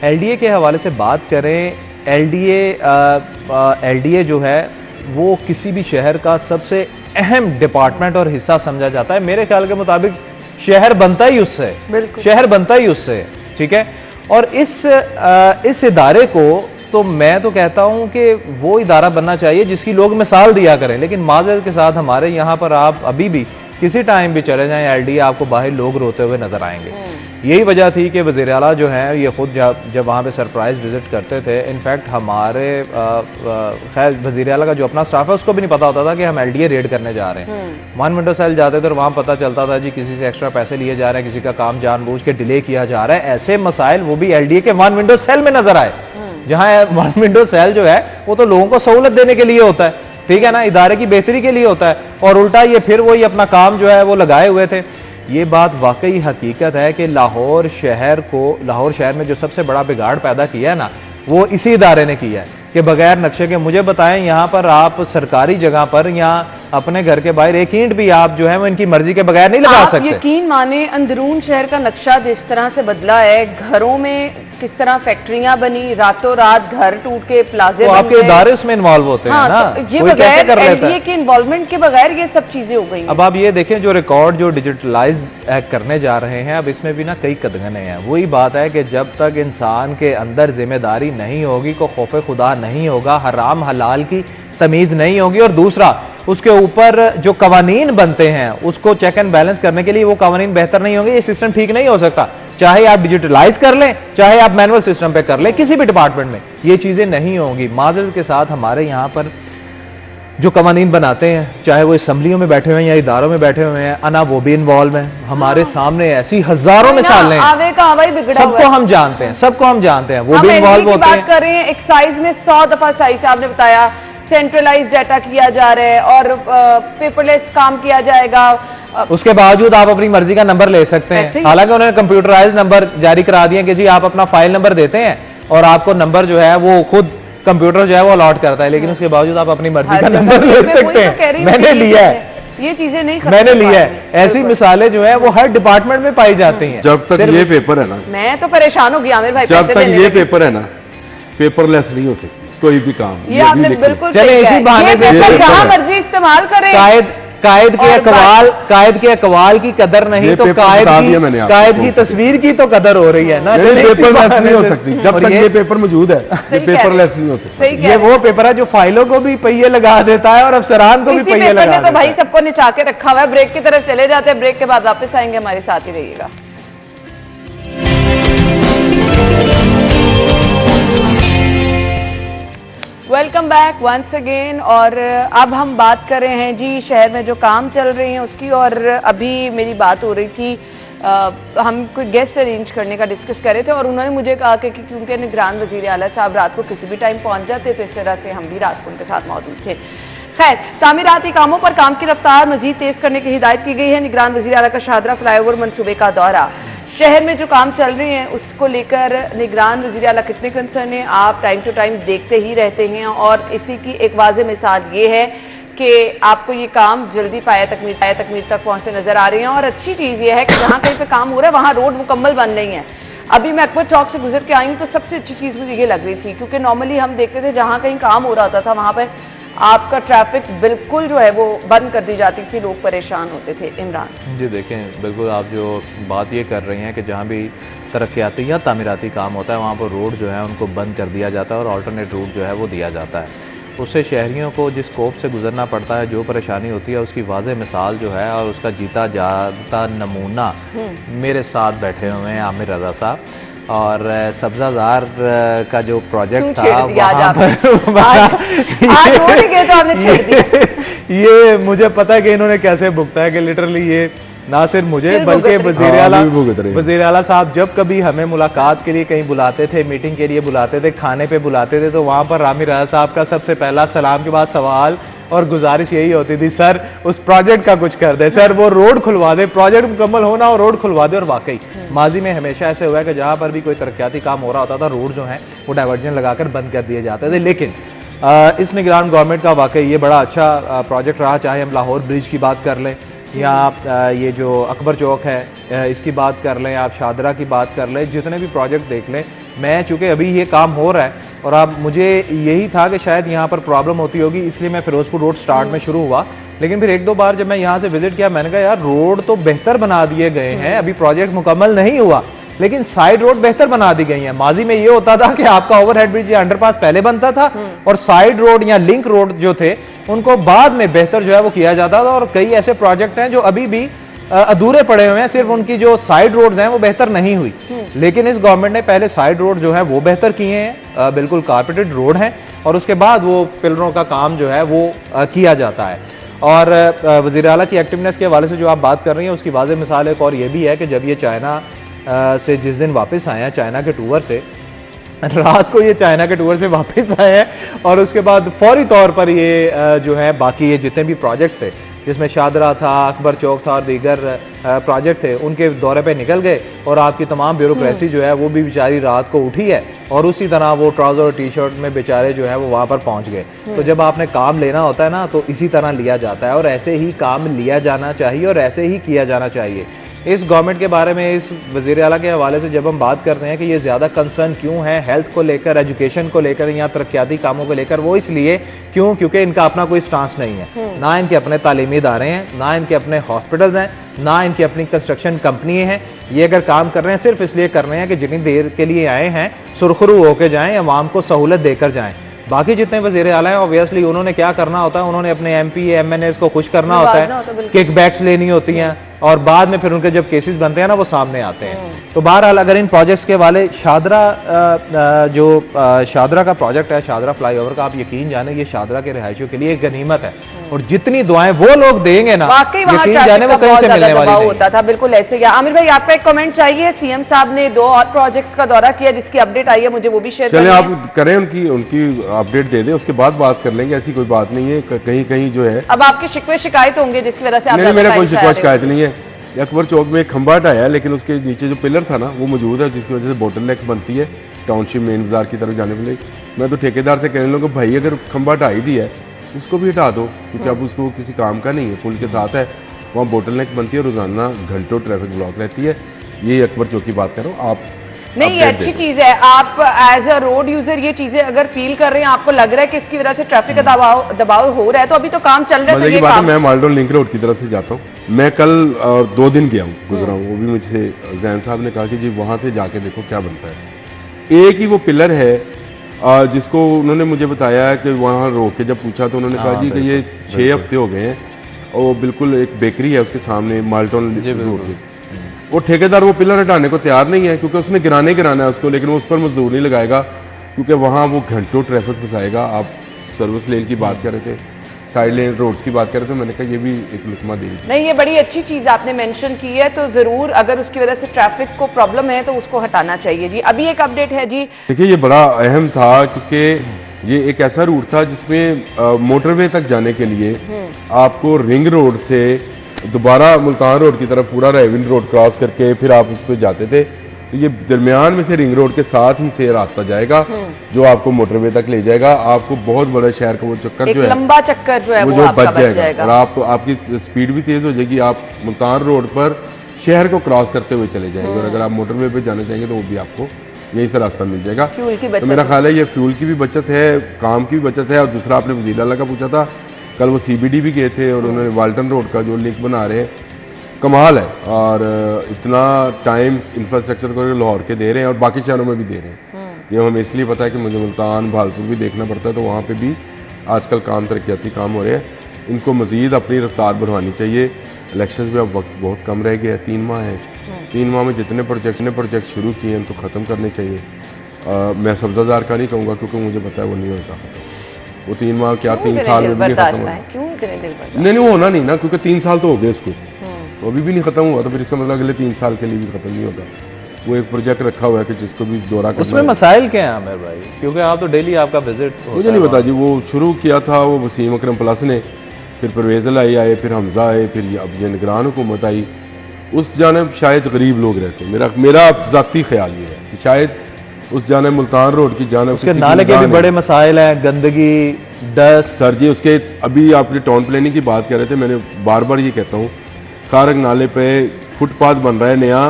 एलडीए के हवाले से बात करें, एलडीए जो है वो किसी भी शहर का सबसे अहम डिपार्टमेंट और हिस्सा समझा जाता है। मेरे ख्याल के मुताबिक शहर बनता ही उससे, शहर बनता ही उससे, ठीक है। और इस इदारे को तो मैं तो कहता हूं कि वो इदारा बनना चाहिए जिसकी लोग मिसाल दिया करें। लेकिन माजरत के साथ हमारे यहाँ पर आप अभी भी किसी टाइम भी चले जाएं एलडीए, आपको बाहर लोग रोते हुए नजर आएंगे। यही वजह थी कि वज़ीर आला जो है ये खुद जब वहाँ पे सरप्राइज विजिट करते थे, इनफैक्ट हमारे खैर वज़ीर आला का जो अपना स्टाफ है उसको भी नहीं पता होता था कि हम एलडीए रेड करने जा रहे हैं। वन विंडो सेल जाते थे और वहाँ पता चलता था जी किसी से एक्स्ट्रा पैसे लिए जा रहे हैं, किसी का काम जानबूझ के डिले किया जा रहा है। ऐसे मसाइल वो भी एलडीए के वन विंडो सेल में नजर आए, जहाँ वन विंडो सेल जो है वो तो लोगों को सहूलत देने के लिए होता है, ठीक है ना, इदारे की बेहतरी के लिए होता है, और उल्टा ये फिर वही अपना काम जो है वो लगाए हुए थे। ये बात वाकई हकीकत है कि लाहौर शहर में जो सबसे बड़ा बिगाड़ पैदा किया है ना, वो इसी इदारे ने किया है कि बगैर नक्शे के, मुझे बताएं यहाँ पर आप सरकारी जगह पर या अपने घर के बाहर एक ईंट भी आप जो है वो इनकी मर्जी के बगैर नहीं लगा सकते। यकीन माने अंदरून शहर का नक्शा जिस तरह से बदला है, घरों में किस तरह फैक्ट्रियां बनी, रातों रात घर टूट के प्लाजे तो बन आपके इदारे उसमें इन्वॉल्व होते हैं ना, तो ये कोई कैसे बगैर कर लेता है? एलडीए के इन्वॉल्वमेंट के बगैर ये सब चीजें हो गई। अब आप ये देखें जो रिकॉर्ड जो डिजिटलाइज करने जा रहे हैं, अब इसमें भी ना कई कदगने हैं। वही बात है कि जब तक इंसान के अंदर जिम्मेदारी नहीं होगी, को खौफ खुदा नहीं होगा, हराम हलाल की तमीज़ नहीं होगी, और दूसरा उसके ऊपर जो कवानीन बनते हैं उसको चेक एंड बैलेंस करने के लिए वो कवानीन बेहतर नहीं होंगे, ये सिस्टम ठीक नहीं हो सकता। चाहे आप डिजिटलाइज कर लें, चाहे आप मैनुअल सिस्टम पे कर लें, किसी भी डिपार्टमेंट में ये चीज़ें नहीं होंगी। माजरत के साथ हमारे यहाँ पर जो कवानीन बनाते हैं, चाहे वो असम्बलियों में बैठे हुए हैं या इदारों में बैठे हुए हैं, अना वो भी इन्वॉल्व हैं। हमारे सामने ऐसी हजारों मिसालें हैं, सबको हम जानते हैं, वो भी इन्वॉल्व होते हैं। बात कर रहे हैं एक्साइज में 100 दफा सही साहब ने बताया सेंट्रलाइज डाटा किया जा रहा है और पेपरलेस काम किया जाएगा, उसके बावजूद आप अपनी मर्जी का नंबर ले सकते हैं। हालांकि उन्होंने कंप्यूटराइज नंबर जारी करा दिए कि जी आप अपना फाइल नंबर देते हैं और आपको नंबर जो है वो खुद कंप्यूटर जो है वो अलॉट करता है, लेकिन उसके बावजूद आप अपनी मर्जी का नंबर ले सकते हैं। मैंने लिया है, ये चीजें नहीं, मैंने लिया है। ऐसी मिसालें जो है वो हर डिपार्टमेंट में पाई जाती हैं। जब तक ये पेपर है ना, मैं तो परेशान हो गया आमिर भाई, जब तक ये पेपर है ना, पेपरलेस नहीं हो सकती कोई भी काम। ये आपने बिल्कुल चले इसी बहाने से जहां मर्जी इस्तेमाल करें। कायद के अकवाल की कदर नहीं तो कायद की तस्वीर की तो कदर हो रही है ना। पेपरलेस नहीं हो सकती जब तक ये पेपर मौजूद है, पेपरलेस नहीं हो सकती। ये वो पेपर है जो फाइलों को भी पहिए लगा देता है और अफसरान को भी पहिए लगा देता है। तो भाई सबको निचा के रखा हुआ है। ब्रेक की तरफ चले जाते हैं, ब्रेक के बाद वापस आएंगे, हमारे साथ ही रहिएगा। Welcome back once again. और अब हम बात कर रहे हैं जी शहर में जो काम चल रहे हैं उसकी, और अभी मेरी बात हो रही थी, हम कोई गेस्ट अरेंज करने का डिस्कस कर रहे थे और उन्होंने मुझे कहा कि क्योंकि निगरान वज़ीर आला साहब रात को किसी भी टाइम पहुंच जाते तो इस तरह से हम भी रात को उनके साथ मौजूद थे। खैर, तामीराती कामों पर काम की रफ्तार मजीद तेज़ करने की हिदायत की गई है। निगरान वज़ीर आला का शाहदरा फ्लाईओवर मनसूबे का दौरा, शहर में जो काम चल रहे हैं उसको लेकर निगरान वज़ीर आला कितने कंसर्न हैं आप टाइम टू टाइम देखते ही रहते हैं, और इसी की एक वाज़ेह मिसाल ये है कि आपको ये काम जल्दी पाया तकमील तक पहुंचते नजर आ रहे हैं। और अच्छी चीज़ ये है कि जहाँ कहीं पे काम हो रहा है वहाँ रोड मुकम्मल बन रही है। अभी मैं अकबर चौक से गुजर के आई हूँ तो सबसे अच्छी चीज़ मुझे ये लग रही थी, क्योंकि नॉर्मली हम देखते थे जहाँ कहीं काम हो रहा होता था वहाँ पर आपका ट्रैफिक बिल्कुल जो है वो बंद कर दी जाती थी, लोग परेशान होते थे। इमरान जी देखें, बिल्कुल आप जो बात ये कर रही हैं कि जहाँ भी तरक्याती या तामीराती काम होता है वहाँ पर रोड जो है उनको बंद कर दिया जाता है और अल्टरनेट रूट जो है वो दिया जाता है। उससे शहरियों को जिस कोप से गुजरना पड़ता है, जो परेशानी होती है, उसकी वाज़ेह मिसाल जो है और उसका जीता जाता नमूना मेरे साथ बैठे हुए हैं आमिर रज़ा साहब। और सब्ज़ाज़ार का जो प्रोजेक्ट था ये मुझे पता है कि इन्होंने कैसे भुगता है कि लिटरली ये ना सिर्फ मुझे बल्कि वज़ीर आला साहब जब कभी हमें मुलाकात के लिए कहीं बुलाते थे, मीटिंग के लिए बुलाते थे, खाने पे बुलाते थे, तो वहाँ पर आमिर रज़ा साहब का सबसे पहला सलाम के बाद सवाल और गुजारिश यही होती थी सर उस प्रोजेक्ट का कुछ कर दे, सर वो रोड खुलवा दे, प्रोजेक्ट मुकम्मल होना और रोड खुलवा दे। और वाकई माजी में हमेशा ऐसे हुआ है कि जहाँ पर भी कोई तरक्याती काम हो रहा होता था रोड जो है वो डाइवर्जन लगाकर बंद कर दिए जाते थे। लेकिन इस निगरान गवर्नमेंट का वाकई ये बड़ा अच्छा प्रोजेक्ट रहा, चाहे हम लाहौर ब्रिज की बात कर लें या ये जो अकबर चौक है इसकी बात कर लें, आप शादरा की बात कर लें, जितने भी प्रोजेक्ट देख लें। मैं चूँकि अभी ये काम हो रहा है और अब मुझे यही था कि शायद यहाँ पर प्रॉब्लम होती होगी, इसलिए मैं फिरोजपुर रोड स्टार्ट में शुरू हुआ। लेकिन फिर एक दो बार जब मैं यहाँ से विजिट किया मैंने कहा यार रोड तो बेहतर बना दिए गए हैं, अभी प्रोजेक्ट मुकम्मल नहीं हुआ लेकिन साइड रोड बेहतर बना दी गई है। माजी में ये होता था कि आपका ओवरहेड ब्रिज या अंडरपास पहले बनता था और साइड रोड या लिंक रोड जो थे उनको बाद में बेहतर जो है वो किया जाता था। और कई ऐसे प्रोजेक्ट हैं जो अभी भी अधूरे पड़े हुए हैं, सिर्फ उनकी जो साइड रोड्स हैं वो बेहतर नहीं हुई। लेकिन इस गवर्नमेंट ने पहले साइड रोड जो है वो बेहतर किए हैं, बिल्कुल कारपेटेड रोड हैं, और उसके बाद वो पिलरों का काम जो है वो किया जाता है। और वज़ीर आला की एक्टिवनेस के हवाले से जो आप बात कर रही हैं उसकी वाज़ेह मिसाल एक और ये भी है कि जब ये चाइना से जिस दिन वापस आए हैं चाइना के टूर से, रात को ये चाइना के टूर से वापस आए हैं और उसके बाद फौरी तौर पर ये जो है बाकी ये जितने भी प्रोजेक्ट्स थे जिसमें शादरा था, अकबर चौक था और दीगर प्रोजेक्ट थे उनके दौरे पे निकल गए और आपकी तमाम ब्यूरोक्रेसी जो है वो भी बेचारी रात को उठी है और उसी तरह वो ट्राउज़र और टी शर्ट में बेचारे जो है वो वहाँ पर पहुँच गए। तो जब आपने काम लेना होता है ना तो इसी तरह लिया जाता है और ऐसे ही काम लिया जाना चाहिए और ऐसे ही किया जाना चाहिए। इस गवर्नमेंट के बारे में इस वज़ीर आला के हवाले से जब हम बात करते हैं कि ये ज़्यादा कंसर्न क्यों है हेल्थ को लेकर, एजुकेशन को लेकर या तरक्याती कामों को लेकर, वो इसलिए क्योंकि इनका अपना कोई स्टांस नहीं है। ना इनके अपने तालीमी इदारे हैं, ना इनके अपने हॉस्पिटल्स हैं, ना इनकी अपनी कंस्ट्रक्शन कंपनी हैं। ये अगर काम कर रहे हैं सिर्फ इसलिए कर रहे हैं कि जितनी देर के लिए आए हैं सुरखरू होकर जाएँ, अवाम को सहूलत देकर जाएँ। बाकी जितने वज़ीर आला हैं ऑब्वियसली उन्होंने क्या करना होता है, उन्होंने अपने MP MNAs को खुश करना होता है, किकबैक्स लेनी होती हैं और बाद में फिर उनके जब केसेस बनते हैं ना वो सामने आते हैं। तो बहरहाल अगर इन प्रोजेक्ट्स के वाले शादरा का प्रोजेक्ट है, शादरा फ्लाईओवर का, आप यकीन जाने ये शादरा के रहायशियों के लिए एक गनीमत है और जितनी दुआएं वो लोग देंगे ना यकीन जाने वो कहीं से मिलने वाली नहीं होता था। बिल्कुल ऐसे ही। आमिर भाई आपका एक कमेंट चाहिए, CM साहब ने 2 और प्रोजेक्ट्स का दौरा किया जिसकी अपडेट आई है, मुझे वो भी शेयर चलें आप करें, उनकी अपडेट दे दें, उसके बाद बात कर लेंगे। ऐसी कोई बात नहीं है, कहीं कहीं जो है अब आपके शिकवे शिकायत होंगे जिसकी वजह से आप नहीं, मेरा कोई शिकवा शिकायत नहीं है। अकबर चौक में एक खंबा हटाया है लेकिन उसके नीचे जो पिलर था ना वो मौजूद है जिसकी वजह से बोटल नेक बनती है टाउनशिप मेन बाजार की तरफ जाने के लिए। मैं तो ठेकेदार से कहने लगा भाई अगर खंबा हटा ही दिया है उसको भी हटा दो क्योंकि अब उसको किसी काम का नहीं है, पुल के साथ है, वहाँ बोटल नेक बनती है, रोजाना घंटों ट्रैफिक ब्लॉक रहती है। ये अकबर चौक की बात करो आप। नहीं, ये अच्छी चीज है। आप एज अ रोड यूजर ये चीजें अगर फील कर रहे हैं, आपको लग रहा है कि इसकी वजह से ट्रैफिक का दबाव हो रहा है, तो अभी तो काम चल रहा है। ये बात है, मैं मालडोन लिंक रोड की तरफ से जाता हूँ, मैं कल 2 दिन गया हूँ, गुजरा हूँ, वो भी मुझसे जैन साहब ने कहा कि जी वहाँ से जाके देखो क्या बनता है। एक ही वो पिलर है जिसको उन्होंने मुझे बताया कि वहाँ रोक के जब पूछा तो उन्होंने कहा जी कि ये 6 हफ्ते हो गए हैं और बिल्कुल एक बेकरी है उसके सामने माल्टन रोड पे, वो ठेकेदार वो पिलर हटाने को तैयार नहीं है क्योंकि उसने गिराना है उसको, लेकिन वो उस पर मजदूर नहीं लगाएगा क्योंकि वहाँ वो घंटों ट्रैफिक फंसाएगा। आप सर्विस लेन की बात कर रहे थे, साइड लेन रोड्स की बात कर रहे थे, मैंने कहा ये भी एक लुकमा दे। नहीं, ये बड़ी अच्छी चीज़ आपने मेंशन की है, तो ज़रूर अगर उसकी वजह से ट्रैफिक को प्रॉब्लम है तो उसको हटाना चाहिए जी। अभी एक अपडेट है जी, देखिए ये बड़ा अहम था क्योंकि ये एक ऐसा रूट था जिसमें मोटरवे तक जाने के लिए आपको रिंग रोड से दोबारा मुल्तान रोड की तरफ पूरा रेविन रोड क्रॉस करके फिर आप उस पर जाते थे। तो ये दरमियान में से रिंग रोड के साथ ही से रास्ता जाएगा जो आपको मोटरवे तक ले जाएगा। आपको बहुत बड़ा शहर का वो चक्कर जो है, लंबा चक्कर जो है वो आपका बच जाएगा और आपकी स्पीड भी तेज हो जाएगी। आप मुल्तान रोड पर शहर को क्रॉस करते हुए चले जाएंगे और अगर आप मोटरवे पे जाना चाहेंगे तो वो भी आपको यही से रास्ता मिल जाएगा। फ्यूल की बचत, तो मेरा ख्याल है ये फ्यूल की भी बचत है, काम की भी बचत है। और दूसरा आपने वज़ीर आला का पूछा था, कल वो CBD भी गए थे और उन्होंने वाल्टन रोड का जो लिंक बना रहे हैं, कमाल है। और इतना टाइम इंफ्रास्ट्रक्चर को लाहौर के दे रहे हैं और बाकी शहरों में भी दे रहे हैं। ये हमें इसलिए पता है कि मुझे मुल्तान भालपुर भी देखना पड़ता है, तो वहाँ पे भी आजकल काम तरक्याती काम हो रहे हैं। इनको मज़ीद अपनी रफ्तार बढ़वानी चाहिए। इलेक्शन पे अब वक्त बहुत कम रह गया है, 3 माह है, 3 माह में जितने प्रोजेक्ट शुरू किए हैं उनको ख़त्म करने चाहिए। मैं सब्ज़ाजार का नहीं कहूँगा क्योंकि मुझे पता है वो नहीं होता, वो 3 माह क्या 3 साल में भी नहीं खत्म होगा। नहीं वो होना नहीं ना, क्योंकि 3 साल तो हो गए उसको, तो अभी भी नहीं खत्म हुआ, तो फिर इसका मतलब अगले 3 साल के लिए भी खत्म नहीं होगा। वो एक प्रोजेक्ट रखा हुआ है कि जिसको भी दौरा करना उसमें है। मसाइल क्या हैं आमिर भाई, क्योंकि आप तो डेली आपका विजिट मुझे नहीं पता जी, वो शुरू किया था वो वसीम अकरम प्लस ने, फिर परवेज़ लाई आए, फिर हमज़ा आए, फिर अब ये निगरान हुकूमत आई। उस जानब शायद गरीब लोग रहते हैं, मेरा ज़ाती ख्याल ये है कि शायद उस जानब मुल्तान रोड की जानब उसके नाले के भी बड़े मसाइल हैं, गंदगी, डस्ट। सर जी उसके अभी आपने टाउन प्लानिंग की बात कर रहे थे, मैंने बार बार ये कहता हूँ, कारंग नाले पे फुटपाथ बन रहा है नया,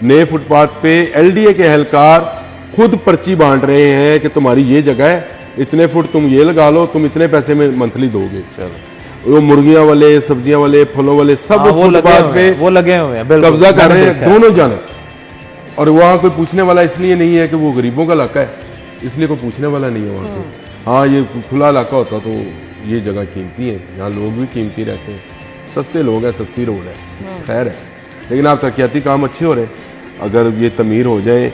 नए फुटपाथ पे एलडीए के एहलकार खुद पर्ची बांट रहे हैं कि तुम्हारी ये जगह है, इतने फुट तुम ये लगा लो, तुम इतने पैसे में मंथली दोगे। वो मुर्गियां वाले, सब्जियां वाले, फलों वाले सब उस फुटपाथ पे वो लगे हुए हैं, कब्जा कर रहे हैं दोनों जानब। और वहाँ कोई पूछने वाला इसलिए नहीं है कि वो गरीबों का इलाका है, इसलिए कोई पूछने वाला नहीं है वहाँ पे। हाँ ये खुला इलाका होता तो ये जगह कीमती है, यहाँ लोग भी कीमती रहते हैं, सस्ते लोग हैं, सस्ती रोड है, खैर है। लेकिन आप तरक्याती काम अच्छे हो रहे हैं, अगर ये तमीर हो जाए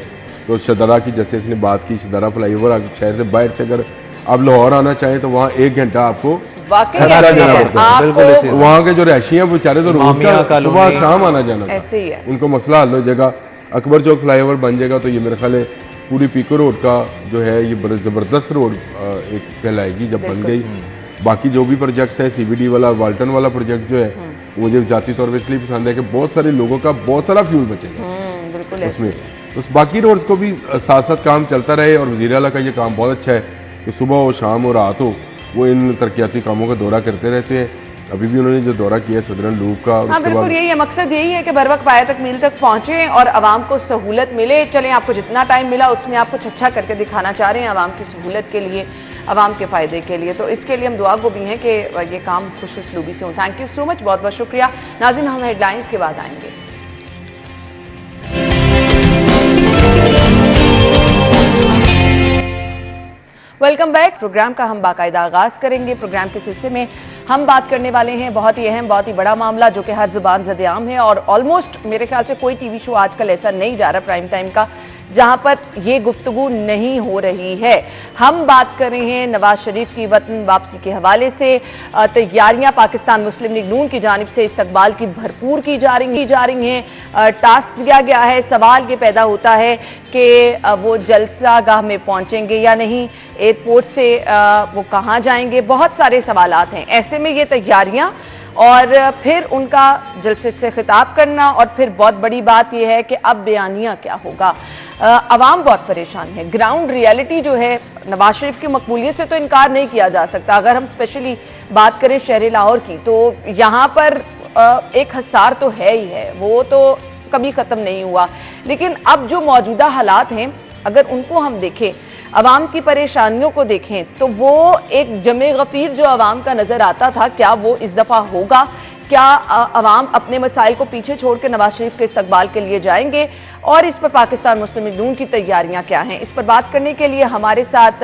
तो शदरा की, जैसे इसने बात की, शदरा फ्लाईओवर शहर से बाहर से अगर आप लाहौर आना चाहें तो वहाँ 1 घंटा आपको वाकई खड़ा ऐसे जाना है। पड़ता है। आपको वहाँ के जो रहायशी हैं वो बेचारे तो रोज मामिया का कॉलोनी, सुबह शाम आना जाना था। ऐसे ही है। उनको मसला हल हो जाएगा, अकबर चौक फ्लाईओवर बन जाएगा तो ये मेरे ख्याल है पूरी पीको रोड का जो है ये बड़ा ज़बरदस्त रोड एक कहलाएगी जब बन गई। बाकी जो भी प्रोजेक्ट्स है, CBD वाला, वाल्टन वाला प्रोजेक्ट जो है, मुझे ज़ाती तौर पर इसलिए पसंद है कि बहुत सारे लोगों का बहुत सारा फ्यूल बचेगा बिल्कुल उसमें। तो बाकी रोड्स को भी साथ साथ काम चलता रहे। और वज़ीर आला का ये काम बहुत अच्छा है कि सुबह हो, शाम हो, रात हो, वो इन तरक्याती कामों का दौरा करते रहते हैं। अभी भी उन्होंने जो दौरा किया है सदरन लूप का, हाँ बिल्कुल यही है, मकसद यही है कि बर वक्त पाया तक मील तक पहुंचे और आवाम को सहूलत मिले। चलें, आपको जितना टाइम मिला उसमें आप कुछ अच्छा करके दिखाना चाह रहे हैं आवाम की सहूलत के लिए, आवाम के फ़ायदे के लिए, तो इसके लिए हम दुआ गो भी हैं कि ये काम खुश उसलूबी से हो। थैंक यू सो मच, बहुत बहुत शुक्रिया। नाज़रीन, हम हेडलाइंस के बाद आएंगे। Welcome back. प्रोग्राम का हम बाकायदा आगाज़ करेंगे। प्रोग्राम के सिलसिले में हम बात करने वाले हैं बहुत ही अहम, बहुत ही बड़ा मामला जो कि हर ज़ुबान ज़द-ए-आम है और ऑलमोस्ट मेरे ख्याल से कोई टीवी शो आजकल ऐसा नहीं जा रहा प्राइम टाइम का जहां पर ये गुफ्तगू नहीं हो रही है। हम बात कर रहे हैं नवाज शरीफ की वतन वापसी के हवाले से। तैयारियां पाकिस्तान मुस्लिम लीग नून की जानिब से इस्तकबाल की भरपूर की जा रही हैं। टास्क दिया गया है, सवाल ये पैदा होता है कि वो जलसा गाह में पहुंचेंगे या नहीं, एयरपोर्ट से वो कहाँ जाएंगे, बहुत सारे सवालात हैं। ऐसे में ये तैयारियां और फिर उनका जलसे से खिताब करना और फिर बहुत बड़ी बात यह है कि अब बयानिया क्या होगा। अवाम बहुत परेशान है। ग्राउंड रियलिटी जो है, नवाज शरीफ की मकबूलियत से तो इनकार नहीं किया जा सकता। अगर हम स्पेशली बात करें शहर लाहौर की तो यहाँ पर एक हसार तो है ही है, वो तो कभी ख़त्म नहीं हुआ। लेकिन अब जो मौजूदा हालात हैं अगर उनको हम देखें, अवाम की परेशानियों को देखें, तो वो एक जमे गफ़ीर जो अवाम का नज़र आता था, क्या वो इस दफ़ा होगा? क्या अवाम अपने मसाइल को पीछे छोड़ के नवाज शरीफ के इस्तकबाल के लिए जाएंगे? और इस पर पाकिस्तान मुस्लिम लीग नून की तैयारियां क्या हैं, इस पर बात करने के लिए हमारे साथ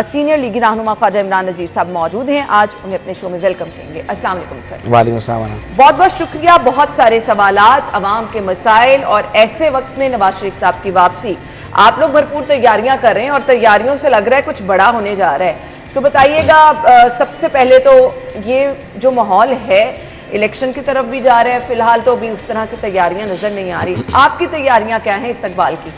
सीनियर लीगी रहनुमा ख्वाजा इमरान नज़ीर साहब मौजूद हैं। आज उन्हें अपने शो में वेलकम करेंगे। अस्सलाम वालेकुम सर। वालेकुम अस्सलाम। बहुत बहुत शुक्रिया। बहुत सारे सवालात, अवाम के मसाइल और ऐसे वक्त में नवाज शरीफ साहब की वापसी, आप लोग भरपूर तैयारियां कर रहे हैं और तैयारियों से लग रहा है कुछ बड़ा होने जा रहा है। सो बताइएगा, सबसे पहले तो ये जो माहौल है इलेक्शन की तरफ भी जा रहा है, फिलहाल तो अभी उस तरह से तैयारियां नजर नहीं आ रही, आपकी तैयारियां क्या हैं इस्तकबाल की?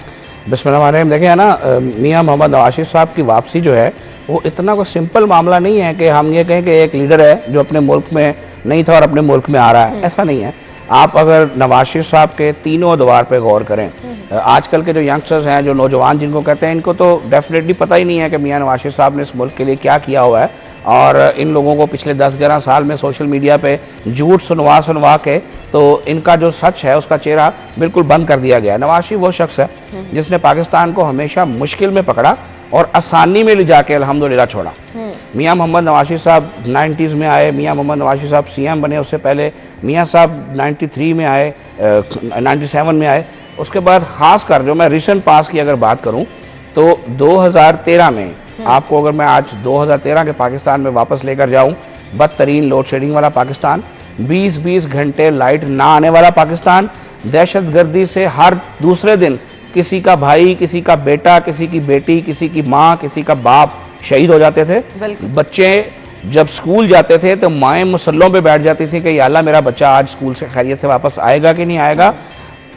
बिस्मिल्लाह। देखिए ना, मियां मोहम्मद नवाज शरीफ साहब की वापसी जो है वो इतना कोई सिंपल मामला नहीं है कि हम ये कहें कि एक लीडर है जो अपने मुल्क में नहीं था और अपने मुल्क में आ रहा है, ऐसा नहीं है। आप अगर नवाज शरीफ साहब के तीनों द्वार पे गौर करें, आजकल के जो यंगस्टर्स हैं, जो नौजवान जिनको कहते हैं, इनको तो डेफिनेटली पता ही नहीं है कि मियां नवाज शरीफ साहब ने इस मुल्क के लिए क्या किया हुआ है। और इन लोगों को पिछले 10-11 साल में सोशल मीडिया पे झूठ सुनवा के तो इनका जो सच है उसका चेहरा बिल्कुल बंद कर दिया गया। नवाज शरीफ वो शख्स है जिसने पाकिस्तान को हमेशा मुश्किल में पकड़ा और आसानी में ले जाके अल्हम्दुलिल्लाह छोड़ा। मियां मोहम्मद नवाज शरीफ साहब 90s में आए, मियां मोहम्मद नवाज शरीफ साहब CM बने, उससे पहले मियां साहब 93 में आए, 97 में आए। उसके बाद ख़ास कर जो मैं रिसेंट पास की अगर बात करूं तो 2013 में, आपको अगर मैं आज 2013 के पाकिस्तान में वापस लेकर जाऊं, बदतरीन लोड शेडिंग वाला पाकिस्तान, 20-20 घंटे लाइट ना आने वाला पाकिस्तान, दहशतगर्दी से हर दूसरे दिन किसी का भाई, किसी का बेटा, किसी की बेटी, किसी की माँ, किसी का बाप शहीद हो जाते थे। बच्चे जब स्कूल जाते थे तो माएँ मुसल्लों पे बैठ जाती थी कि या अल्लाह मेरा बच्चा आज स्कूल से खैरियत से वापस आएगा कि नहीं आएगा।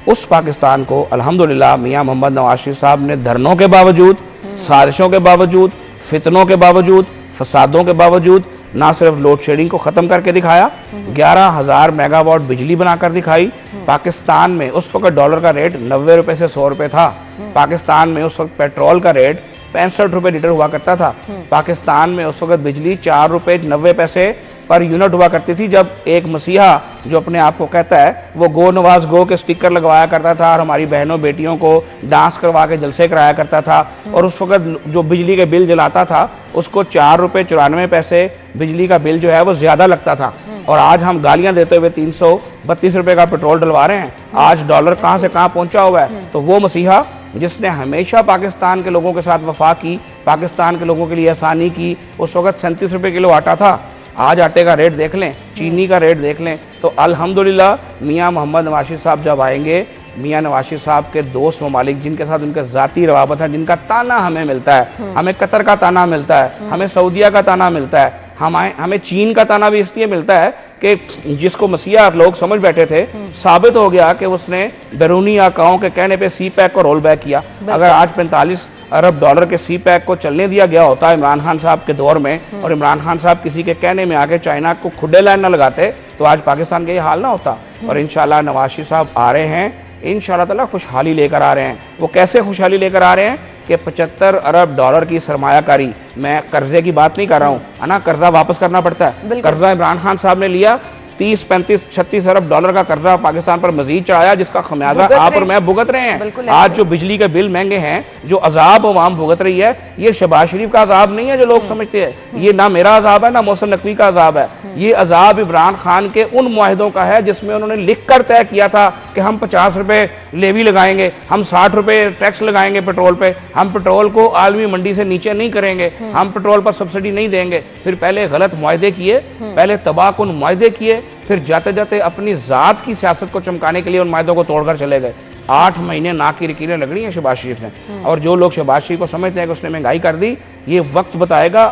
उस पाकिस्तान को अल्हम्दुलिल्लाह मियां मोहम्मद नवाज शरीफ साहब ने धरनों के बावजूद, साजिशों के बावजूद, फितनों के बावजूद, फसादों के बावजूद ना सिर्फ लोड शेडिंग को ख़त्म करके दिखाया, 11,000 मेगावाट बिजली बनाकर दिखाई। पाकिस्तान में उस वक्त डॉलर का रेट 90 रुपये से 100 रुपये था। पाकिस्तान में उस वक्त पेट्रोल का रेट 65 रुपये लीटर हुआ करता था। पाकिस्तान में उस वक्त बिजली 4 रुपये 90 पैसे पर यूनिट हुआ करती थी, जब एक मसीहा जो अपने आप को कहता है वो गो नवाज गो के स्टिकर लगवाया करता था और हमारी बहनों बेटियों को डांस करवा के जलसे कराया करता था, और उस वक्त जो बिजली के बिल जलाता था उसको 4 रुपये 94 पैसे बिजली का बिल जो है वो ज़्यादा लगता था। और आज हम गालियां देते हुए 332 रुपये का पेट्रोल डलवा रहे हैं। आज डॉलर कहाँ से कहाँ पहुँचा हुआ है। तो वो मसीहा जिसने हमेशा पाकिस्तान के लोगों के साथ वफा की, पाकिस्तान के लोगों के लिए आसानी की, उस वक्त 37 रुपये किलो आटा था, आज आटे का रेट देख लें, चीनी का रेट देख लें। तो अल्हम्दुलिल्लाह मियां मोहम्मद नवाज शरीफ साहब जब आएंगे, मियां नवाज शरीफ साहब के दोस्त ममालिक जिनके साथ उनके ज़ाती रवाबत है, जिनका ताना हमें मिलता है, हमें कतर का ताना मिलता है, हमें सऊदिया का ताना मिलता है, हमें चीन का ताना भी इसलिए मिलता है कि जिसको मसीहा लोग समझ बैठे थे, साबित हो गया कि उसने बैरूनी आकाओं के कहने पे सी पैक को रोल बैक किया। अगर आज 45 अरब डॉलर के सी पैक को चलने दिया गया होता इमरान खान साहब के दौर में, और इमरान खान साहब किसी के कहने में आके चाइना को खुडे लाइन न लगाते, तो आज पाकिस्तान का ये हाल ना होता। और इंशाल्लाह नवाज शरीफ साहब आ रहे हैं, इंशाल्लाह ताला खुशहाली लेकर आ रहे हैं। वो कैसे खुशहाली लेकर आ रहे हैं कि 75 अरब डॉलर की सरमायाकारी, मैं कर्जे की बात नहीं कर रहा हूँ, है ना, कर्जा वापस करना पड़ता है। कर्जा इमरान खान साहब ने लिया, 30, 35, 36 अरब डॉलर का कर्जा पाकिस्तान पर मजीद चढ़ाया, जिसका खमियाजा आप और मैं भुगत रहे हैं। आज जो बिजली के बिल महंगे हैं, जो अजाब अवाम भुगत रही है, ये शहबाज शरीफ का अजाब नहीं है जो लोग समझते हैं। ये ना मेरा अजाब है, ना मोहसिन नकवी का अजाब है। ये अजाब इमरान खान के उन मुआहिदों का है जिसमें उन्होंने लिख कर तय किया था कि हम 50 रुपये लेवी लगाएंगे, हम 60 रुपये टैक्स लगाएंगे पेट्रोल पे, हम पेट्रोल को आलमी मंडी से नीचे नहीं करेंगे, हम पेट्रोल पर सब्सिडी नहीं देंगे। फिर पहले गलत मुआहिदे किए, पहले तबाहकुन मुआहिदे किए, फिर जाते जाते अपनी ज़ात की सियासत को चमकाने के लिए उन मायदों को तोड़कर चले गए। 8 महीने नाक की लकीरें लग रही हैं शहबाज शरीफ ने। और जो लोग शहबाज शरीफ को समझते हैं कि उसने महंगाई कर दी, ये वक्त बताएगा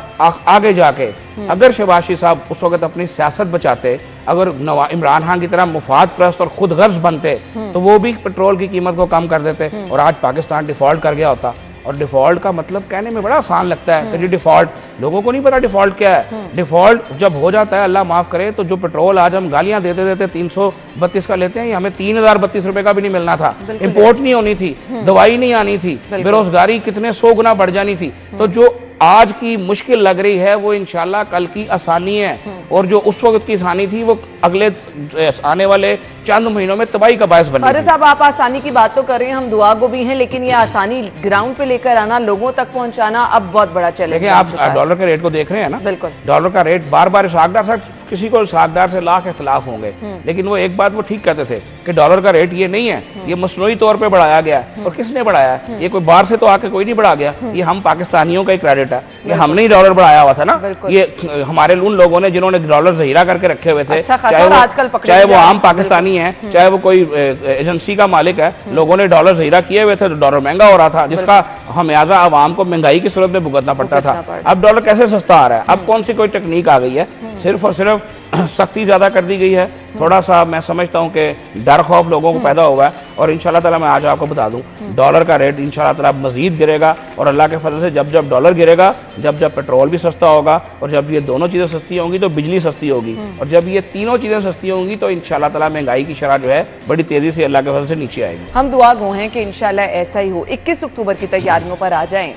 आगे जाके। अगर शहबाज शरीफ साहब उस वक्त अपनी सियासत बचाते, अगर इमरान खान की तरह मुफाद परस्त और खुद गर्ज बनते, तो वो भी पेट्रोल की कीमत को कम कर देते और आज पाकिस्तान डिफॉल्ट कर गया होता। और डिफ़ॉल्ट का मतलब कहने में बड़ा आसान लगता है कि जी डिफ़ॉल्ट, लोगों को नहीं पता डिफ़ॉल्ट क्या है। डिफ़ॉल्ट जब हो जाता है, अल्लाह माफ़ करे, तो जो पेट्रोल आज हम गालियां देते देते 332 का लेते हैं, हमें 3032 रुपये का भी नहीं मिलना था। इंपोर्ट नहीं होनी थी, दवाई नहीं आनी थी, बेरोजगारी कितने 100 गुना बढ़ जानी थी। तो जो आज की मुश्किल लग रही है वो इंशाल्लाह कल की आसानी है, और जो उस वक्त की आसानी थी वो अगले आने वाले चंद महीनों में तबाही का बायस बनेगी। फारिस साहब, आप आसानी की बात तो कर रहे हैं, हम दुआ गो भी हैं, लेकिन ये आसानी ग्राउंड पे लेकर आना, लोगों तक पहुंचाना अब बहुत बड़ा चैलेंज है। देखिए, आप डॉलर के रेट को देख रहे हैं ना। बिल्कुल, डॉलर का रेट बार बार सागदार साहब, किसी को सागदार से लाख इख्तलाफ होंगे, लेकिन वो एक बात वो ठीक कहते थे कि डॉलर का रेट ये नहीं है, ये मसनूई तौर पे बढ़ाया गया है। और किसने बढ़ाया है? ये कोई बाहर से तो आके कोई नहीं बढ़ा गया, ये हम पाकिस्तानियों का ही क्रेडिट है। ये हमने ही डॉलर बढ़ाया हुआ था ना। ये हमारे उन लोगों ने जिन्होंने डॉलर जहीरा करके रखे हुए थे, चाहे वो आम पाकिस्तानी है, चाहे वो कोई एजेंसी का मालिक है, लोगों ने डॉलर जहीरा किए हुए थे तो डॉलर महंगा हो रहा था, जिसका हमेशा आवाम को महंगाई की सूरत में भुगतना पड़ता था। अब डॉलर कैसे सस्ता आ रहा है? अब कौन सी कोई टेक्निक आ गई है? सिर्फ और सिर्फ सख्ती ज़्यादा कर दी गई है। थोड़ा सा मैं समझता हूँ कि डर खौफ लोगों को पैदा हुआ है, और इंशाल्लाह ताला मैं आज आपको बता दूँ, डॉलर का रेट इंशाल्लाह ताला मज़ीद गिरेगा। और अल्लाह के फजल से जब जब डॉलर गिरेगा, जब जब पेट्रोल भी सस्ता होगा, और जब ये दोनों चीज़ें सस्ती होंगी तो बिजली सस्ती होगी, और जब ये तीनों चीज़ें सस्ती होंगी तो इंशाल्लाह ताला महंगाई की शरह जो है बड़ी तेज़ी से अल्लाह के फजल से नीचे आएगी। हम दुआ गो हैं कि इंशाल्लाह ऐसा ही हो। 21 अक्टूबर की तैयारियों पर आ जाएं।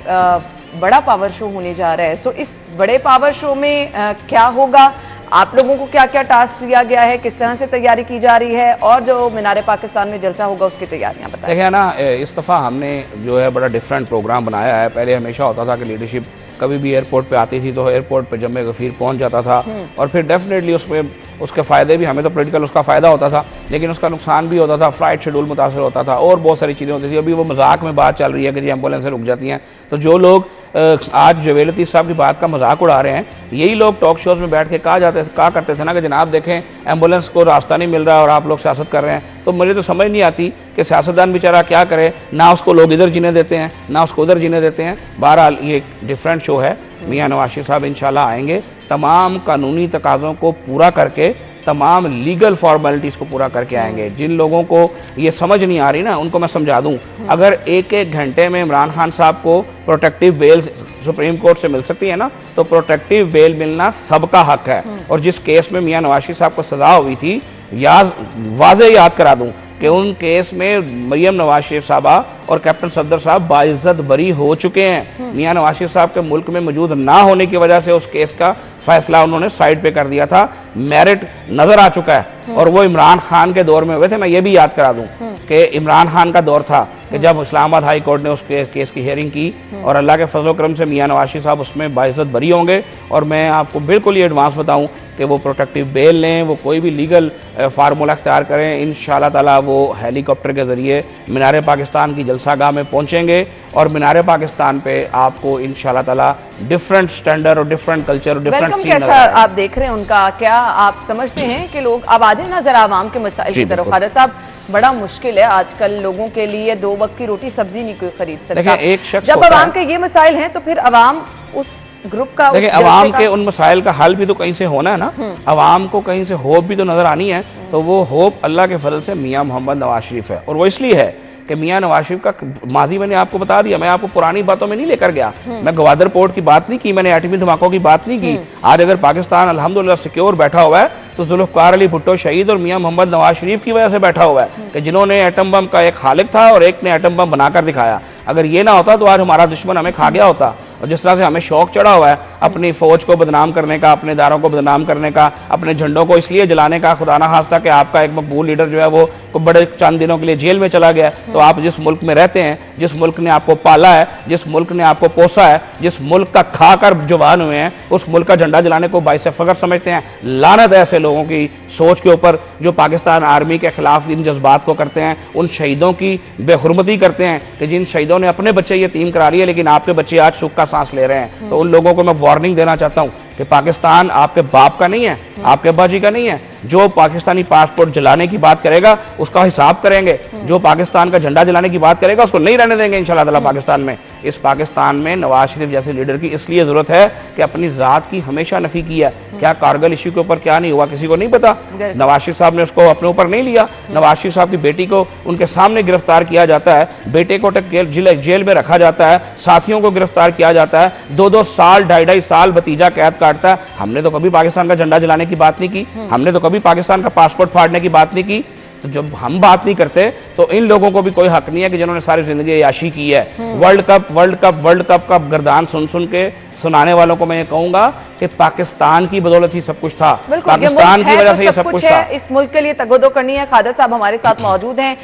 बड़ा पावर शो होने जा रहा है, सो इस बड़े पावर शो में क्या होगा, आप लोगों को क्या क्या टास्क दिया गया है, किस तरह से तैयारी की जा रही है, और जो मीनार पाकिस्तान में जलसा होगा उसकी तैयारियां बताएं। देखिए ना, इस दफ़ा हमने जो है बड़ा डिफरेंट प्रोग्राम बनाया है। पहले हमेशा होता था कि लीडरशिप कभी भी एयरपोर्ट पे आती थी तो एयरपोर्ट पे जम्मे गफीर पहुंच जाता था, और फिर डेफिनेटली उसमें उसके फ़ायदे भी, हमें तो पॉलिटिकल उसका फ़ायदा होता था, लेकिन उसका नुकसान भी होता था। फ़्लाइट शेड्यूल मुतासर होता था और बहुत सारी चीज़ें होती थी। अभी वो मजाक में बात चल रही है कि जी एम्बुलेंसें रुक जाती हैं, तो जो लोग आज जवेद लतीफ़ साहब की बात का मजाक उड़ा रहे हैं, यही लोग टॉक शोज़ में बैठ के कहा करते थे ना कि जनाब देखें एम्बुलेंस को रास्ता नहीं मिल रहा और आप लोग सियासत कर रहे हैं। तो मुझे तो समझ नहीं आती कि सियासतदान बेचारा क्या करे, ना उसको लोग इधर जीने देते हैं, ना उसको उधर जीने देते हैं। बहरहाल ये एक डिफरेंट शो है। मियां नवाज शरीफ साहब इंशाल्लाह आएंगे, तमाम कानूनी तकाज़ों को पूरा करके तमाम लीगल फॉर्मेलिटीज़ को पूरा करके आएंगे। जिन लोगों को ये समझ नहीं आ रही ना, उनको मैं समझा दूं, अगर एक एक घंटे में इमरान खान साहब को प्रोटेक्टिव बेल सुप्रीम कोर्ट से मिल सकती है ना, तो प्रोटेक्टिव बेल मिलना सबका हक है। और जिस केस में मियां नवाज शरीफ साहब को सज़ा हुई थी, वाज़े याद करा दूं कि उन केस में मरियम नवाज शरीफ साहबा और कैप्टन सफदर साहब बाइज्जत बरी हो चुके हैं। मियां नवाज शरीफ साहब के मुल्क में मौजूद ना होने की वजह से उस केस का फैसला उन्होंने साइड पे कर दिया था। मेरिट नजर आ चुका है और वो इमरान खान के दौर में हुए थे। मैं ये भी याद करा दूं कि इमरान खान का दौर था कि जब इस्लामाबाद हाई कोर्ट ने उस केस की हियरिंग की और अल्लाह के फजल करम से मियां नवाज शरीफ साहब उसमें बाइज्जत बरी होंगे। और मैं आपको बिल्कुल ये एडवांस बताऊं कि वो प्रोटेक्टिव बेल लें, वो कोई भी लीगल फार्मूला अख्तियार करें, इंशाअल्लाह ताला वो हेलीकॉप्टर के ज़रिए मीनार पाकिस्तान की जलसागाह में पहुंचेंगे और मीनार पाकिस्तान पे आपको इंशाअल्लाह ताला डिफरेंट स्टैंडर्ड और डिफरेंट कल्चर और डिफरेंट वेलकम कैसा आप देख रहे हैं उनका? क्या आप समझते हैं कि लोग अब आ जाए ना जरा आवाम के मसाइल की तरफ? खालिद साहब, बड़ा मुश्किल है आजकल लोगों के लिए, 2 वक्त की रोटी सब्जी नहीं कोई खरीद सकता। एक शख्स जब आवाम के ये मसाइल हैं तो फिर आवाम उस ग्रुप का, देखिए अवाम के उन मसाइल का हल भी तो कहीं से होना है ना, अवाम को कहीं से होप भी तो नजर आनी है। तो वो होप अल्लाह के फजल से मियां मोहम्मद नवाज शरीफ है। और वो इसलिए है कि मियां नवाज शरीफ का माजी मैंने आपको बता दिया, मैं आपको पुरानी बातों में नहीं लेकर गया। मैं गवादर पोर्ट की बात नहीं की, मैंने एटमी धमाकों की बात नहीं की। आज अगर पाकिस्तान अल्हम्दुलिल्लाह सिक्योर बैठा हुआ है तो जुल्फ़िकार अली भुट्टो शहीद और मियां मोहम्मद नवाज शरीफ की वजह से बैठा हुआ है कि जिन्होंने एटम बम का एक खालिक था और एक ने एटम बम बनाकर दिखाया। अगर ये ना होता तो आज हमारा दुश्मन हमें खा गया होता। और जिस तरह से हमें शौक चढ़ा हुआ है अपनी फौज को बदनाम करने का, अपने इदारों को बदनाम करने का, अपने झंडों को इसलिए जलाने का, खुदा ना खास्ता कि आपका एक मकबूल लीडर जो है वो बड़े चंद दिनों के लिए जेल में चला गया। तो आप जिस मुल्क में रहते हैं, जिस मुल्क ने आपको पाला है, जिस मुल्क ने आपको पोसा है, जिस मुल्क का खाकर जवान हुए हैं, उस मुल्क का झंडा जलाने को बाइस फख्र समझते हैं। लानत है ऐसे लोगों की सोच के ऊपर जो पाकिस्तान आर्मी के खिलाफ इन जज्बात को करते हैं, उन शहीदों की बेहुरमती करते हैं कि जिन शहीदों ने अपने बच्चे यतीम करा लिए लेकिन आपके बच्चे आज सुख का सांस ले रहे हैं। तो उन लोगों को मैं वार्निंग देना चाहता हूं कि पाकिस्तान आपके बाप का नहीं है, आपके अब्बा जी का नहीं है। जो पाकिस्तानी पासपोर्ट जलाने की बात करेगा उसका हिसाब करेंगे, जो पाकिस्तान का झंडा जलाने की बात करेगा उसको नहीं रहने देंगे इंशाल्लाह ताला पाकिस्तान में। इस पाकिस्तान में नवाज शरीफ जैसे लीडर की इसलिए जरूरत है कि अपनी जात की हमेशा नफी की है। क्या कारगिल इश्यू के ऊपर क्या नहीं हुआ किसी को नहीं पता। नवाज शरीफ साहब ने उसको अपने ऊपर नहीं लिया। नवाज शरीफ साहब की बेटी को उनके सामने गिरफ्तार किया जाता है, बेटे को जेल में रखा जाता है, साथियों को गिरफ्तार किया जाता है, 2-2 साल 2.5 साल भतीजा कैद काटता है। हमने तो कभी पाकिस्तान का झंडा जलाने की बात नहीं की, हमने तो कभी पाकिस्तान का पासपोर्ट फाड़ने की बात नहीं की। तो जब हम बात नहीं करते तो इन लोगों को भी कोई हक नहीं है कि जिन्होंने सारी जिंदगी याशी की है। वर्ल्ड कप का गर्दान सुन सुन के सुनाने वालों को मैं ये कहूंगा कि पाकिस्तान की बदौलत ही सब कुछ था, पाकिस्तान की वजह से ये सब कुछ था। इस मुल्क के लिए तगोदो करनी है। खादर साहब हमारे साथ मौजूद हैं।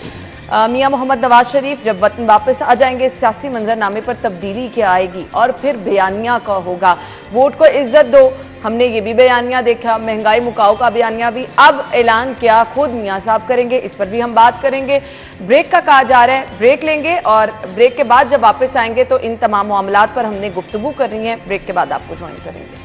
मियां मोहम्मद नवाज शरीफ जब वतन वापस आ जाएंगे, सियासी मंजरनामे पर तब्दीली क्या आएगी और फिर बयानिया का होगा, वोट को इज्जत दो। हमने ये भी बयानिया देखा, महंगाई मुकाओ का बयानिया भी। अब ऐलान क्या खुद मियां साहब करेंगे, इस पर भी हम बात करेंगे। ब्रेक का कहा जा रहा है, ब्रेक लेंगे और ब्रेक के बाद जब वापस आएंगे तो इन तमाम मामलात पर हमने गुफ्तगू करनी है। ब्रेक के बाद आपको ज्वाइन करेंगे।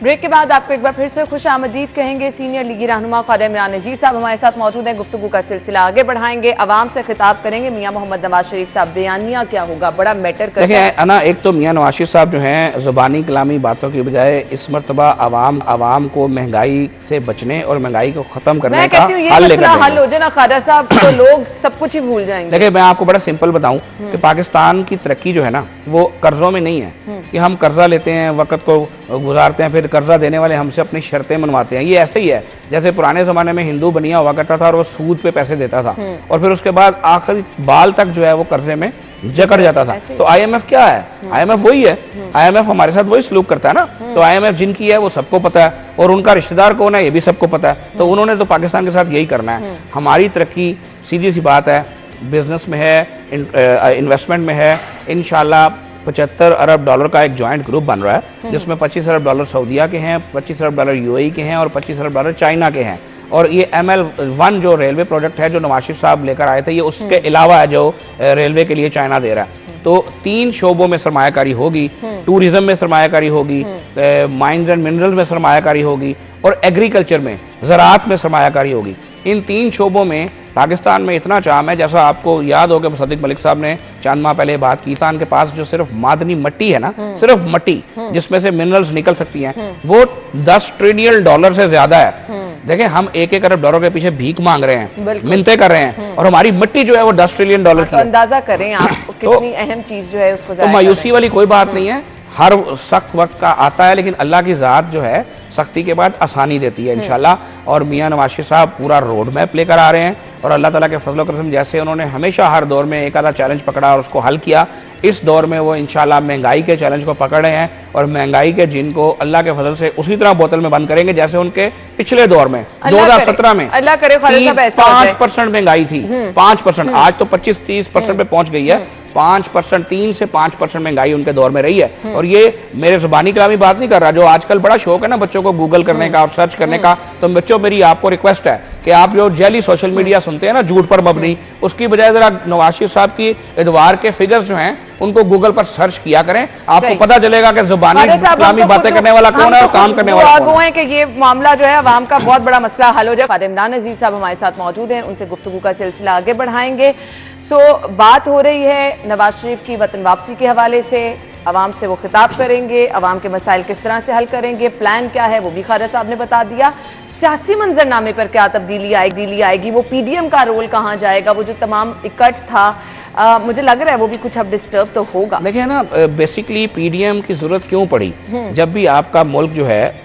ब्रेक के बाद आपको एक बार फिर से खुश आमदीद कहेंगे। सीनियर लीगी रहनुमा ख्वाजा इमरान नज़ीर साहब हमारे साथ मौजूद हैं। गुफ्तगू का सिलसिला आगे बढ़ाएंगे, अवाम से खिताब करेंगे। मियां मोहम्मद नवाज शरीफ साहब बयानिया क्या होगा, बड़ा मैटर करता है। देखिए ना, एक तो मियां नवाज शरीफ साहब जो हैं ज़बानी कलामी बातों की बजाय इस मरतबा आवाम को महंगाई से बचने और महंगाई को ख़त्म करने का हल हो जाए ना ख्वाजा साहब, तो लोग सब कुछ ही भूल जाएंगे। देखिए मैं आपको बड़ा सिंपल बताऊं कि पाकिस्तान की तरक्की जो है ना वो कर्जों में नहीं है कि हम कर्जा लेते हैं, वक़्त को गुजारते हैं, फिर कर्जा देने वाले हमसे अपनी शर्तें मनवाते हैं। ये ऐसे ही है जैसे पुराने ज़माने में हिंदू बनिया हुआ करता था और वो सूद पे पैसे देता था और फिर उसके बाद आखिरी बाल तक जो है वो कर्जे में जकड़ जाता था। तो IMF क्या है? IMF वही है। IMF हमारे साथ वही सलूक करता है ना। तो IMF जिनकी है वो सबको पता है और उनका रिश्तेदार कौन है ये भी सबको पता है। तो उन्होंने तो पाकिस्तान के साथ यही करना है। हमारी तरक्की सीधी सी बात है, बिजनेस में है, इन्वेस्टमेंट में है। इंशाल्लाह 75 अरब डॉलर का एक जॉइंट ग्रुप बन रहा है जिसमें 25 अरब डॉलर सऊदीया के हैं, 25 अरब डॉलर UAE के हैं और 25 अरब डॉलर चाइना के हैं। और ये ML1 जो रेलवे प्रोजेक्ट है जो नवाज शरीफ साहब लेकर आए थे, ये उसके अलावा है जो रेलवे के लिए चाइना दे रहा है। तो 3 शोबों में सरमायाकारी होगी, टूरिज्म में सरमायाकारी होगी, माइंस एंड मिनरल्स में सरमायाकारी होगी और एग्रीकल्चर में, ज़राअत में सरमायाकारी होगी। इन 3 शोबों में पाकिस्तान में इतना चाम है, जैसा आपको याद हो कि सदीक मलिक साहब ने चंद माह पहले बात की था, इनके पास जो सिर्फ मादनी मिट्टी है ना, सिर्फ मिट्टी जिसमें से मिनरल्स निकल सकती हैं, वो 10 ट्रिलियन डॉलर से ज्यादा है। देखें, हम 1-1 अरब डॉलर के पीछे भीख मांग रहे हैं, मिन्नतें कर रहे हैं, और हमारी मिट्टी जो है वो 10 ट्रिलियन डॉलर की तो है। अंदाजा करें आप कितनी अहम चीज जो है उसको तो ज़ाया कर मायूसी रहे हैं। वाली कोई बात नहीं है, हर सख्त वक्त का आता है, लेकिन अल्लाह की ज़ात जो है सख्ती के बाद आसानी देती है इंशाल्लाह। और मियां नवाज शरीफ साहब पूरा रोड मैप लेकर आ रहे हैं, और अल्लाह ताला के फजल करम जैसे उन्होंने हमेशा हर दौर में एक आधा चैलेंज पकड़ा और उसको हल किया, इस दौर में वो इंशाल्लाह महंगाई के चैलेंज को पकड़ रहे हैं, और महंगाई के जिन को अल्लाह के फजल से उसी तरह बोतल में बंद करेंगे जैसे उनके पिछले दौर में 2017 में अल्लाह करे खालिद साहब ऐसा हो जाए। 5% महंगाई थी, 5%, आज तो 25-30% पे पहुंच गई है। 5%, 3 से 5% महंगाई उनके दौर में रही है। और ये मेरे ज़बानी कलामी बात नहीं कर रहा, जो आजकल बड़ा शौक है ना बच्चों को गूगल करने का और सर्च करने का, तो बच्चों मेरी आपको रिक्वेस्ट है कि आप जो जैली सोशल मीडिया सुनते हैं ना, झूठ पर मबनी, उसकी बजाय जरा नवाज शरीफ साहब की इतवार के फिगर्स जो हैं उनको गूगल पर सर्च किया करें, आपको पता चलेगा कि ज़बानी कलामी बातें करने वाला कौन है और काम करने वाला कौन है। कि ये मामला जो है अवाम का बहुत बड़ा मसला हल हो जाए। खादिम इमरान नज़ीर साहब हमारे साथ मौजूद हैं, उनसे गुफ्तगू का सिलसिला आगे बढ़ाएंगे। बात हो रही है नवाज शरीफ की वतन वापसी के हवाले से, अवाम से वो खिताब करेंगे, अवाम के मसाइल किस तरह से हल करेंगे, प्लान क्या है वो भी खालिद साहब ने बता दिया। सियासी मंजरनामे पर क्या तब्दीली आएगी, वो PDM का रोल कहाँ जाएगा, वो जो तमाम इकट्ठ था, मुझे लग रहा है वो भी कुछ अब डिस्टर्ब तो होगा। देखिए ना, बेसिकली PDM की ज़रूरत क्यों पड़ी? जब भी आपका मुल्क जो है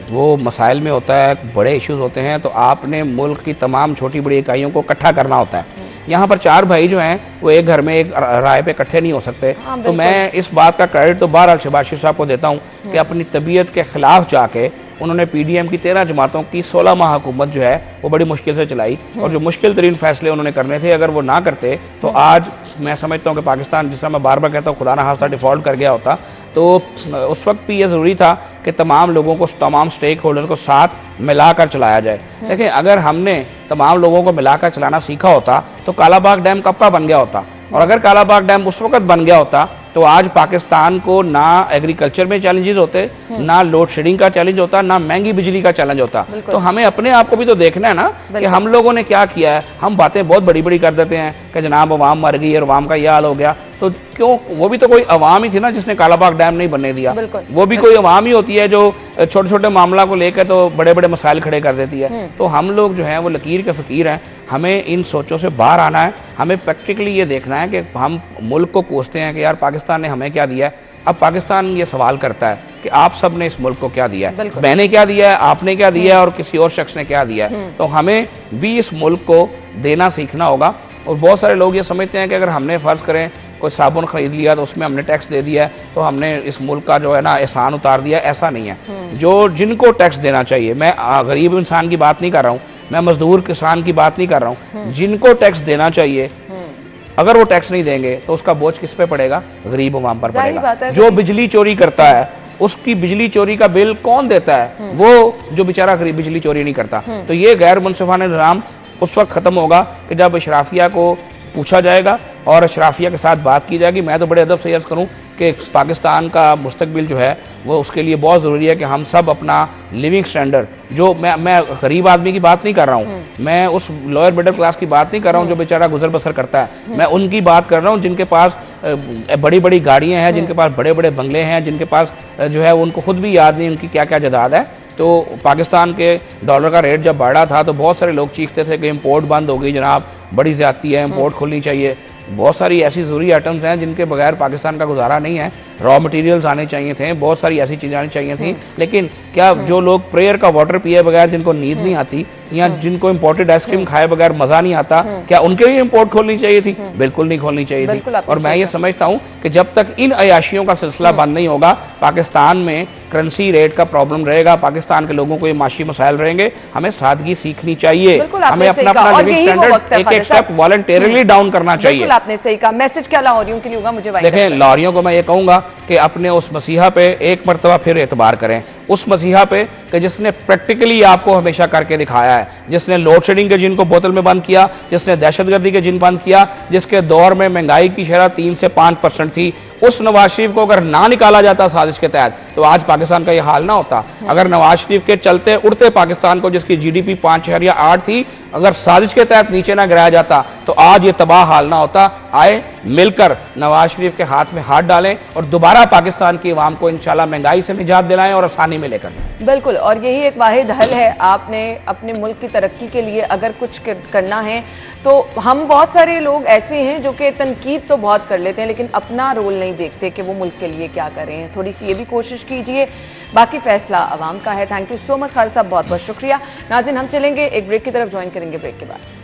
वो मसाइल में होता है, बड़े इश्यूज होते हैं, तो आपने मुल्क की तमाम छोटी बड़ी इकाइयों को इकट्ठा करना होता है। यहाँ पर 4 भाई जो हैं वो एक घर में एक राय पे इकट्ठे नहीं हो सकते। तो मैं इस बात का क्रेडिट तो बहरहाल शहबाज शरीफ साहब को देता हूँ कि अपनी तबीयत के खिलाफ जाके उन्होंने PDM की 13 जमातों की 16 माह हुकूमत जो है वो बड़ी मुश्किल से चलाई, और जो मुश्किल तरीन फैसले उन्होंने करने थे, अगर वो ना करते तो आज मैं समझता हूँ कि पाकिस्तान, जिसका मैं बार बार कहता हूँ खुदा ना खास्ता डिफ़ॉल्ट कर गया होता। तो उस वक्त भी ये ज़रूरी था कि तमाम लोगों को, तमाम स्टेक होल्डर को साथ मिलाकर चलाया जाए। देखिए, अगर हमने तमाम लोगों को मिलाकर चलाना सीखा होता तो कालाबाग डैम कब का बन गया होता, और अगर कालाबाग डैम उस वक्त बन गया होता तो आज पाकिस्तान को ना एग्रीकल्चर में चैलेंजेस होते, ना लोड शेडिंग का चैलेंज होता, ना महंगी बिजली का चैलेंज होता। तो हमें अपने आप को भी तो देखना है ना कि हम लोगों ने क्या किया है। हम बातें बहुत बड़ी बड़ी कर देते हैं कि जनाब अवाम मर गई और अवाम का यह हाल हो गया, तो क्यों? वो भी तो कोई अवाम ही थी ना जिसने कालाबाग डैम नहीं बनने दिया। वो भी कोई अवाम ही होती है जो छोटे छोटे मामला को लेकर तो बड़े बड़े मसाइल खड़े कर देती है। तो हम लोग जो हैं वो लकीर के फ़कीर हैं, हमें इन सोचों से बाहर आना है। हमें प्रैक्टिकली ये देखना है कि हम मुल्क को कोसते हैं कि यार पाकिस्तान ने हमें क्या दिया है। अब पाकिस्तान ये सवाल करता है कि आप सब ने इस मुल्क को क्या दिया है, मैंने क्या दिया है, आपने क्या दिया है, और किसी और शख्स ने क्या दिया है। तो हमें भी इस मुल्क को देना सीखना होगा। और बहुत सारे लोग ये समझते हैं कि अगर हमने फ़र्ज़ करें कोई साबुन ख़रीद लिया तो उसमें हमने टैक्स दे दिया है तो हमने इस मुल्क का जो है ना एहसान उतार दिया। ऐसा नहीं है। जो जिनको टैक्स देना चाहिए, मैं गरीब इंसान की बात नहीं कर रहा हूँ, मैं मजदूर किसान की बात नहीं कर रहा हूँ, जिनको टैक्स देना चाहिए अगर वो टैक्स नहीं देंगे तो उसका बोझ किस पे पड़ेगा? गरीब अवाम पर पड़ेगा। जो बिजली चोरी करता है उसकी बिजली चोरी का बिल कौन देता है? वो जो बेचारा बिजली चोरी नहीं करता। तो ये गैर मुनसिफाना निज़ाम उस वक्त ख़त्म होगा कि जब अशराफिया को पूछा जाएगा और अशराफिया के साथ बात की जाएगी। मैं तो बड़े अदब से अर्ज़ करूँ कि पाकिस्तान का मुस्तकबिल जो है वो उसके लिए बहुत ज़रूरी है कि हम सब अपना लिविंग स्टैंडर्ड, जो मैं गरीब आदमी की बात नहीं कर रहा हूँ, मैं उस लोअर मिडिल क्लास की बात नहीं कर रहा हूँ जो बेचारा गुजर बसर करता है, मैं उनकी बात कर रहा हूँ जिनके पास बड़ी बड़ी गाड़ियाँ हैं, जिनके पास बड़े बड़े बंगले हैं, जिनके पास जो है उनको खुद भी याद नहीं उनकी क्या क्या जायदाद है। तो पाकिस्तान के डॉलर का रेट जब बढ़ा था तो बहुत सारे लोग चीखते थे कि इम्पोर्ट बंद हो गई जनाब, बड़ी ज़्यादती है, इम्पोर्ट खोलनी चाहिए। बहुत सारी ऐसी ज़रूरी आइटम्स हैं जिनके बगैर पाकिस्तान का गुजारा नहीं है। रॉ मटेरियल्स आने चाहिए थे, बहुत सारी ऐसी चीज़ें आनी चाहिए थी। लेकिन क्या जो लोग प्रेयर का वाटर पिए बगैर जिनको नींद नहीं आती, या जिनको इम्पोर्टेड आइसक्रीम खाए बगैर मज़ा नहीं आता, क्या उनके लिए इम्पोर्ट खोलनी चाहिए थी? बिल्कुल नहीं खोलनी चाहिए थी। और मैं ये समझता हूँ कि जब तक इन अयाशियों का सिलसिला बंद नहीं होगा, पाकिस्तान में करेंसी रेट का प्रॉब्लम रहेगा, पाकिस्तान के लोगों को ये माशी मसाइल रहेंगे। हमें सादगी सीखनी चाहिए, हमें अपना अपना लिविंग स्टैंडर्ड एक एक स्टेप वॉलंटरली डाउन करना चाहिए। आपने सही कहा। मैसेज क्या लाहौरियों के लिए होगा? मुझे देखें, लाहौरियों को मैं ये कहूँगा कि अपने उस मसीहा पे एक मरतबा फिर एतबार करें, उस मसीहा पे कि जिसने प्रैक्टिकली आपको हमेशा करके दिखाया है। जिसने लोड शेडिंग के जिन को बोतल में बंद किया, जिसने दहशतगर्दी के जिन बंद किया, जिसके दौर में महंगाई की शरह 3 से 5% थी, उस नवाज शरीफ को अगर ना निकाला जाता साजिश के तहत तो आज पाकिस्तान का ये हाल ना होता। अगर नवाज शरीफ के चलते उड़ते पाकिस्तान को, जिसकी GDP 5.8 थी, अगर साजिश के तहत नीचे ना गिराया जाता तो आज ये तबाह हाल ना होता। आए मिलकर नवाज शरीफ के हाथ में हाथ डालें और दोबारा पाकिस्तान की आवाम को इंशाल्लाह महंगाई से निजात दिलाएं और आसानी में लेकर जाएं। बिल्कुल, और यही एक वाहिद हल है। आपने अपने मुल्क की तरक्की के लिए अगर कुछ करना है तो हम बहुत सारे लोग ऐसे हैं जो कि तनकीद तो बहुत कर लेते हैं लेकिन अपना रोल नहीं देखते कि वो मुल्क के लिए क्या कर रहे हैं। थोड़ी सी ये भी कोशिश कीजिए, बाकी फैसला आवाम का है। Thank you so much Khalid साहब, बहुत बहुत शुक्रिया। नाज़रीन, हम चलेंगे एक ब्रेक की तरफ, ज्वाइन करेंगे ब्रेक के बाद।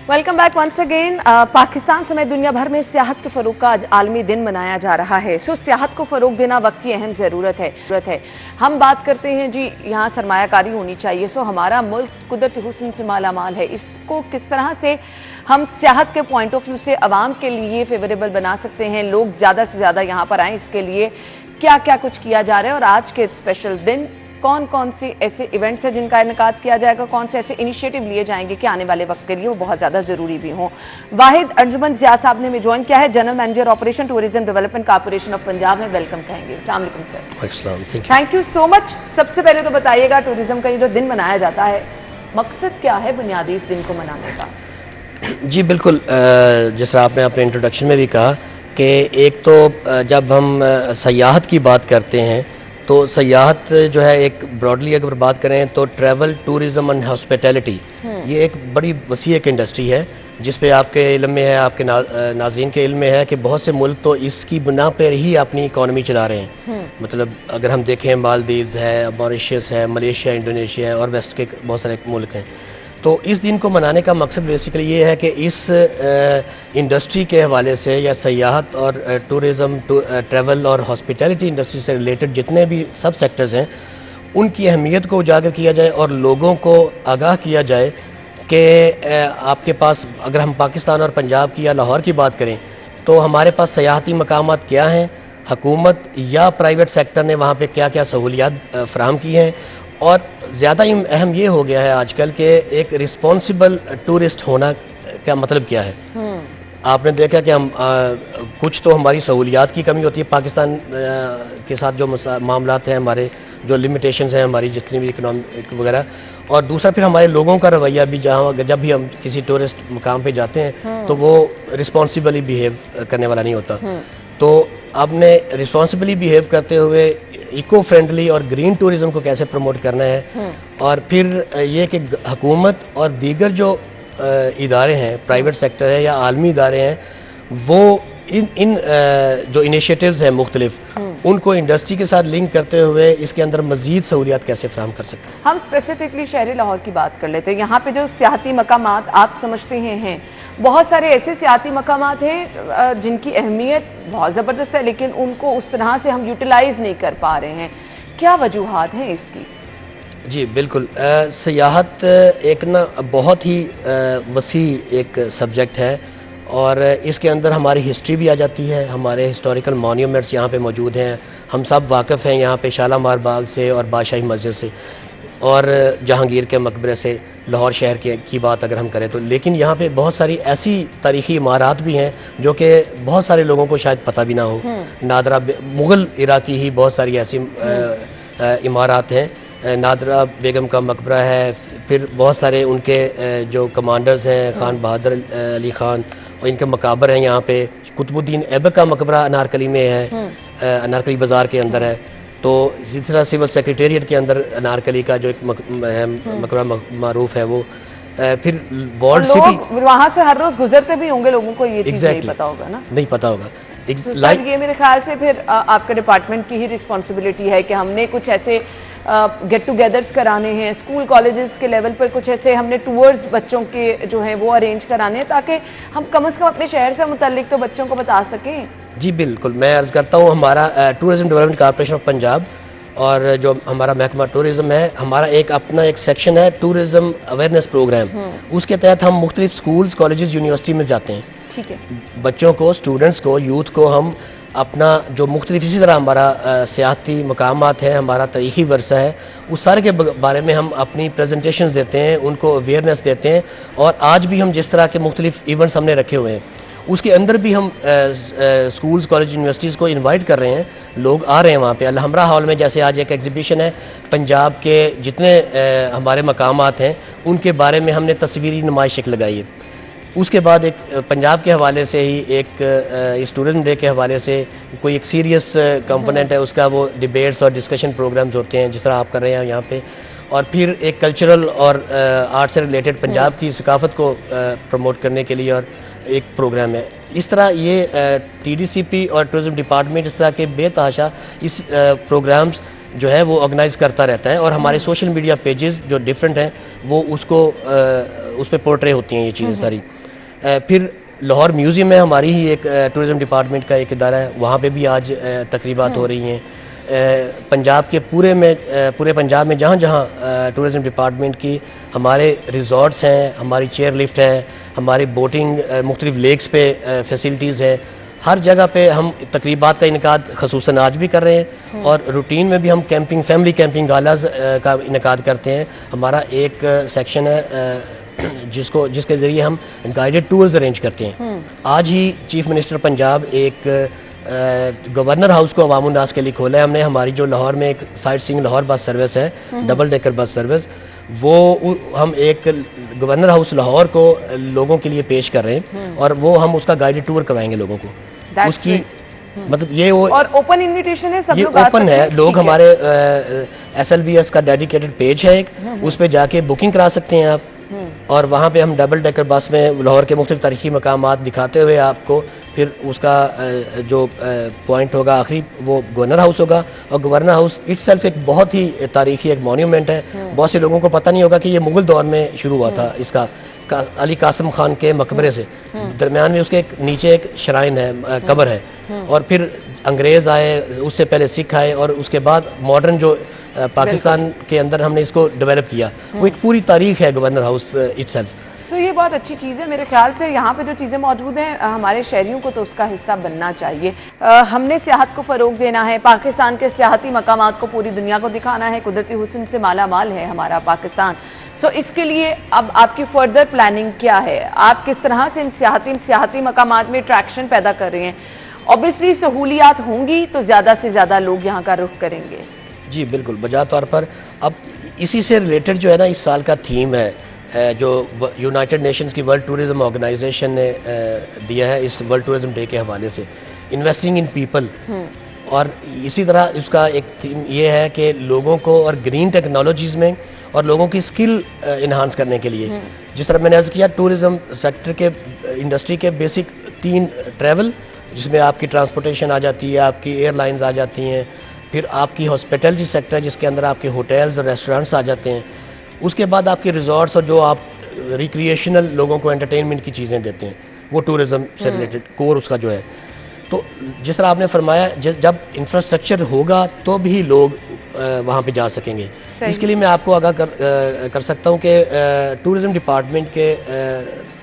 Welcome back once again. Pakistan समेत दुनिया भर में सियाहत के फ़रोग का आज आलमी दिन मनाया जा रहा है। सो सियाहत को फ़रोग देना वक्त की अहम ज़रूरत है। हम बात करते हैं जी यहाँ सरमायाकारी होनी चाहिए। सो हमारा मुल्क कुदरती हुस्न से मालामाल है, इसको किस तरह से हम सियाहत के पॉइंट ऑफ व्यू से आवाम के लिए फेवरेबल बना सकते हैं, लोग ज़्यादा से ज़्यादा यहाँ पर आएँ, इसके लिए क्या क्या कुछ किया जा रहा है और आज के स्पेशल दिन कौन कौन से ऐसे इवेंट्स हैं जिनका इनेकाद किया जाएगा, कौन से ऐसे इनिशिएटिव लिए जाएंगे कि आने वाले वक्त के लिए वो बहुत ज़्यादा ज़रूरी भी हों। वाहिद अंजुमन ज़ियाद साहब ने हमें ज्वाइन किया है, general manager operation tourism development corporation of Punjab में। वेलकम कहेंगे। अस्सलाम वालेकुम sir. Thank you so much. सबसे पहले तो बताइएगा, टूरिज्म का ये जो दिन मनाया जाता है, मकसद क्या है बुनियादी इस दिन को मनाने का? जी बिल्कुल, जैसा आपने अपने इंट्रोडक्शन में भी कहा कि एक तो जब हम सयाहत की बात करते हैं तो सयाहत जो है एक ब्रॉडली अगर बात करें तो ट्रैवल, टूरिज़म एंड हॉस्पिटैलिटी, ये एक बड़ी वसी एक इंडस्ट्री है जिस पे आपके इल्म में है, आपके नाज़रीन के इल्म में है कि बहुत से मुल्क तो इसकी बुना पर ही अपनी इकॉनमी चला रहे हैं। मतलब अगर हम देखें, मालदीव्स है, मॉरिशस है, मलेशिया, इंडोनेशिया है और वेस्ट के बहुत सारे मुल्क हैं। तो इस दिन को मनाने का मकसद बेसिकली ये है कि इस इंडस्ट्री के हवाले से या सयाहत और टूरिज़म, ट्रैवल और हॉस्पिटैलिटी इंडस्ट्री से रिलेटेड जितने भी सब सेक्टर्स हैं उनकी अहमियत को उजागर किया जाए और लोगों को आगाह किया जाए कि आपके पास, अगर हम पाकिस्तान और पंजाब की या लाहौर की बात करें तो हमारे पास सयाहती मकामात क्या हैं, हुकूमत या प्राइवेट सेक्टर ने वहाँ पे क्या क्या सहूलियात फ़राहम की हैं, और ज़्यादा अहम ये हो गया है आजकल के एक रिस्पॉन्सिबल टूरिस्ट होना का मतलब क्या है। आपने देखा कि हम कुछ तो हमारी सहूलियात की कमी होती है पाकिस्तान के साथ, जो मामलात हैं, हमारे जो लिमिटेशंस हैं, हमारी जितनी भी इकोनॉमिक वगैरह, और दूसरा फिर हमारे लोगों का रवैया भी, जहाँ जब भी हम किसी टूरिस्ट मकाम पे जाते हैं तो वो रिस्पॉन्सिबली बिहेव करने वाला नहीं होता। तो आपने रिस्पॉन्सिबली बिहेव करते हुए इको फ्रेंडली और ग्रीन टूरिज़म को कैसे प्रमोट करना है, और फिर ये कि हुकूमत और दीगर जो इदारे हैं, प्राइवेट सेक्टर है या आलमी इदारे हैं, वो इन जो इनिशिएटिव्स हैं मुख्तलिफ, उनको इंडस्ट्री के साथ लिंक करते हुए इसके अंदर मज़ीद सहूलियात कैसे फराहम कर सकते हैं। हम स्पेसिफिकली शहरी लाहौर की बात कर लेते हैं। यहाँ पे जो सियाहती मकामात आप समझते हैं, बहुत सारे ऐसे सियाहती मकामात हैं जिनकी अहमियत बहुत ज़बरदस्त है लेकिन उनको उस तरह से हम यूटिलाइज़ नहीं कर पा रहे हैं। क्या वजूहात हैं इसकी? जी बिल्कुल, सियाहत एक ना बहुत ही वसी एक सब्जेक्ट है और इसके अंदर हमारी हिस्ट्री भी आ जाती है। हमारे हिस्टोरिकल मॉन्यूमेंट्स यहाँ पे मौजूद हैं, हम सब वाकिफ़ हैं यहाँ पे शालामार बाग से और बादशाही मस्जिद से और जहांगीर के मकबरे से, लाहौर शहर की बात अगर हम करें तो। लेकिन यहाँ पे बहुत सारी ऐसी तारीख़ी इमारत भी हैं जो कि बहुत सारे लोगों को शायद पता भी ना हो। नादरा मुग़ल इरा की ही बहुत सारी ऐसी इमारत हैं। नादरा बेगम का मकबरा है, फिर बहुत सारे उनके जो कमांडर्स हैं, खान बहादुर अली ख़ान, और इनके मकाबर हैं यहाँ पे। कुतुबुद्दीन ऐबक का मकबरा अनारकली में है, अनारकली बाज़ार के अंदर है। तो इसी तरह सिविल सेक्रेटेरिएट के अंदर अनारकली का जो एक मकबरा मारूफ है वो। फिर वॉल्ड सिटी, वहाँ से हर रोज़ गुजरते भी होंगे, लोगों को ये चीज़ नहीं पता होगा ना, नहीं पता होगा। सर ये मेरे ख्याल से फिर आपके डिपार्टमेंट की ही रिस्पॉन्सिबिलिटी है कि हमने कुछ ऐसे गेट टुगेदर्स कराने हैं, स्कूल कॉलेजेस के लेवल पर कुछ ऐसे हमने टूर्स बच्चों के जो हैं वो अरेंज कराने हैं ताकि हम कम से कम अपने शहर से मुतल्लिक तो बच्चों को बता सकें। जी बिल्कुल, मैं अर्ज़ करता हूँ, हमारा tourism development corporation of Punjab और जो हमारा महकमा टूरिज़म है, हमारा एक अपना एक सेक्शन है टूरिज़म अवेयरनेस प्रोग्राम। उसके तहत हम मुख्तलिफ स्कूल्स, कॉलेजेस, यूनिवर्सिटी में जाते हैं। ठीक है, बच्चों को, स्टूडेंट्स को, यूथ को हम अपना जो मुख्तलिफ इसी तरह हमारा सियाहती मकामात है, हमारा तारीख़ी वर्सा है, उस सारे के बारे में हम अपनी प्रेजेंटेशंस देते हैं, उनको अवेयरनेस देते हैं। और आज भी हम जिस तरह के मुख्तलिफ इवेंट्स हमने रखे हुए हैं उसके अंदर भी हम स्कूल्स, कॉलेज, यूनिवर्सिटीज़ को इनवाइट कर रहे हैं। लोग आ रहे हैं वहाँ पे। अलहमरा हॉल में जैसे आज एक एग्जीबिशन है, पंजाब के जितने हमारे मकामात हैं उनके बारे में हमने तस्वीरी नुमाइश एक लगाई है। उसके बाद एक पंजाब के हवाले से ही एक स्टूडेंट डे के हवाले से कोई एक सीरियस कंपोनेंट है, उसका वो डिबेट्स और डिस्कशन प्रोग्राम्स होते हैं जिस तरह आप कर रहे हैं यहाँ पे। और फिर एक कल्चरल और आर्ट से रिलेटेड पंजाब की सकाफत को प्रमोट करने के लिए और एक प्रोग्राम है। इस तरह ये TDCP और टूरिज़म डिपार्टमेंट इस तरह के बेतहाशा इस प्रोग्राम्स जो है वो ऑर्गेनाइज़ करता रहता है। और हमारे सोशल मीडिया पेजेस जो डिफरेंट हैं वो उसको उस पर पोर्ट्रे होती हैं ये चीज़ें सारी। फिर लाहौर म्यूज़ियम में हमारी ही एक टूरिज़म डिपार्टमेंट का एक इदारा है, वहाँ पे भी आज तकरीबात हो रही हैं। पंजाब के पूरे पंजाब में जहाँ जहाँ टूरिज़म डिपार्टमेंट की हमारे रिज़ॉर्ट्स हैं, हमारी चेयर लिफ्ट है, हमारी बोटिंग मुख्तलिफ लेक्स पे फैसिलिटीज़ हैं, हर जगह पे हम तकरीबात का इनकाद खसूसन आज भी कर रहे हैं। और रूटीन में भी हम कैंपिंग, फैमिली कैंपिंग गालाज का इनकाद करते हैं। हमारा एक सेक्शन है जिसके ज़रिए हम गाइडेड टूर्स अरेंज करते हैं। आज ही चीफ मिनिस्टर पंजाब एक गवर्नर हाउस को अवाम उन्नास के लिए खोला है हमने। हमारी जो लाहौर में एक sight seeing Lahore bus service है, डबल डेकर बस सर्विस, वो हम एक गवर्नर हाउस लाहौर को लोगों के लिए पेश कर रहे हैं और वो हम उसका गाइडेड टूर करवाएंगे लोगों को। उसकी मतलब ये वो और ओपन इनविटेशन है, सब ये लोग आ ओपन सकते है। हैं। लोग ठीक है। हमारे SLBS का डेडिकेटेड पेज है एक, उस पे जाके बुकिंग करा सकते हैं आप। और वहाँ पे हम डबल डेकर बस में लाहौर के मुख्तलिफ तारीखी मकामात दिखाते हुए आपको फिर उसका जो पॉइंट होगा आखिरी वो गवर्नर हाउस होगा। और गवर्नर हाउस इटसेल्फ एक बहुत ही तारीखी एक मॉन्यूमेंट है। बहुत से लोगों को पता नहीं होगा कि ये मुगल दौर में शुरू हुआ था। इसका अली कासम खान के मकबरे से दरमियान में उसके नीचे एक श्राइन है, कब्र है। और फिर अंग्रेज़ आए, उससे पहले सिख आए और उसके बाद मॉडर्न जो पाकिस्तान के अंदर हमने इसको डेवलप किया, वो एक पूरी तारीख है गवर्नर हाउस इटसेल्फ। तो ये बहुत अच्छी चीज़ है। मेरे ख्याल से यहाँ पे जो चीज़ें मौजूद हैं हमारे शहरियों को तो उसका हिस्सा बनना चाहिए। हमने सियाहत को फ़रोग देना है, पाकिस्तान के सियाहती मकामात को पूरी दुनिया को दिखाना है। कुदरती हुस्न से माला माल है हमारा पाकिस्तान। सो इसके लिए अब आपकी फर्दर प्लानिंग क्या है? आप किस तरह से इन सियाहती मकामात में अट्रैक्शन पैदा कर रहे हैं? ऑब्वियसली सहूलियात होंगी तो ज़्यादा से ज़्यादा लोग यहाँ का रुख करेंगे। जी बिल्कुल, बजा तौर पर अब इसी से रिलेटेड जो है ना इस साल का थीम है जो यूनाइटेड नेशंस की वर्ल्ड टूरिज़्म ऑर्गेनाइजेशन ने दिया है इस वर्ल्ड टूरिज़्म डे के हवाले से, इन्वेस्टिंग इन पीपल। और इसी तरह उसका एक थीम ये है कि लोगों को और ग्रीन टेक्नोलॉजीज़ में और लोगों की स्किल इन्हांस करने के लिए, जिस तरह मैंने अर्ज़ किया टूरिज़्म सेक्टर के इंडस्ट्री के बेसिक 3 ट्रैवल, जिसमें आपकी ट्रांसपोर्टेशन आ जाती है, आपकी एयरलाइंस आ जाती हैं, फिर आपकी हॉस्पिटलिटी सेक्टर जिसके अंदर आपके होटल्स और रेस्टोरेंट्स आ जाते हैं, उसके बाद आपके रिजॉर्ट्स और जो आप रिक्रिएशनल लोगों को एंटरटेनमेंट की चीज़ें देते हैं वो टूरिज़्म से रिलेटेड कोर उसका जो है। तो जिस तरह आपने फरमाया जब इंफ्रास्ट्रक्चर होगा तो भी लोग वहाँ पे जा सकेंगे। इसके लिए मैं आपको आगाह कर सकता हूँ कि टूरिज़्म डिपार्टमेंट के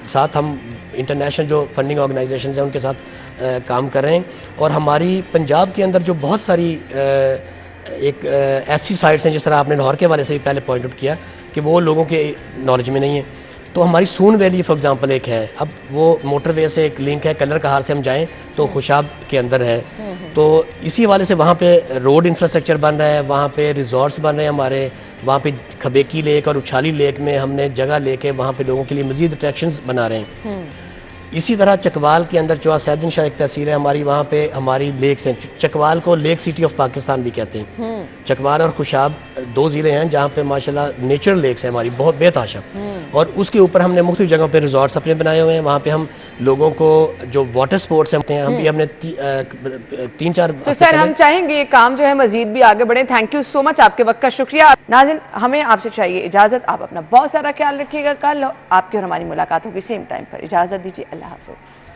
साथ हम इंटरनेशनल जो फंडिंग ऑर्गेनाइजेशन हैं उनके साथ काम कर रहे हैं। और हमारी पंजाब के अंदर जो बहुत सारी एक ऐसी साइट्स हैं, जिस तरह आपने लाहौर के वाले से भी पहले पॉइंट आउट किया कि वो लोगों के नॉलेज में नहीं है, तो हमारी सून वैली फॉर एग्जांपल एक है। अब वो मोटरवे से एक लिंक है, कलर कहार से हम जाएं तो खुशाब के अंदर है। तो इसी हवाले से वहाँ पे रोड इंफ्रास्ट्रक्चर बन रहा है, वहाँ पे रिजॉर्ट्स बन रहे हैं हमारे, वहाँ पे खबेकी लेक और उछाली लेक में हमने जगह लेके वहाँ पे लोगों के लिए मज़ीद अट्रैक्शंस बना रहे हैं। इसी तरह चकवाल के अंदर जो सैदिन शाह एक तहसील है हमारी, वहाँ पे हमारी लेक्स हैं। चकवाल को लेक सिटी ऑफ पाकिस्तान भी कहते हैं। चकवाल और खुशाब 2 ज़िले हैं जहाँ पे माशाल्लाह नेचुरल लेक्स हैं हमारी बहुत बेतहाशा। और उसके ऊपर हमने मुख्तलिफ जगहों पे रिजॉर्ट्स अपने बनाए हुए हैं। वहाँ पे हम लोगों को जो वाटर स्पोर्ट्स हैं हम भी हमने 3-4 तो सर हम चाहेंगे ये काम जो है मजीद भी आगे बढ़े। थैंक यू सो मच, आपके वक्त का शुक्रिया। नाज़रीन हमें आपसे चाहिए इजाज़त, आप अपना बहुत सारा ख्याल रखिएगा। कल आपकी और हमारी मुलाकात होगी सेम टाइम पर। इजाज़त दीजिए, अल्लाह हाफ़िज़।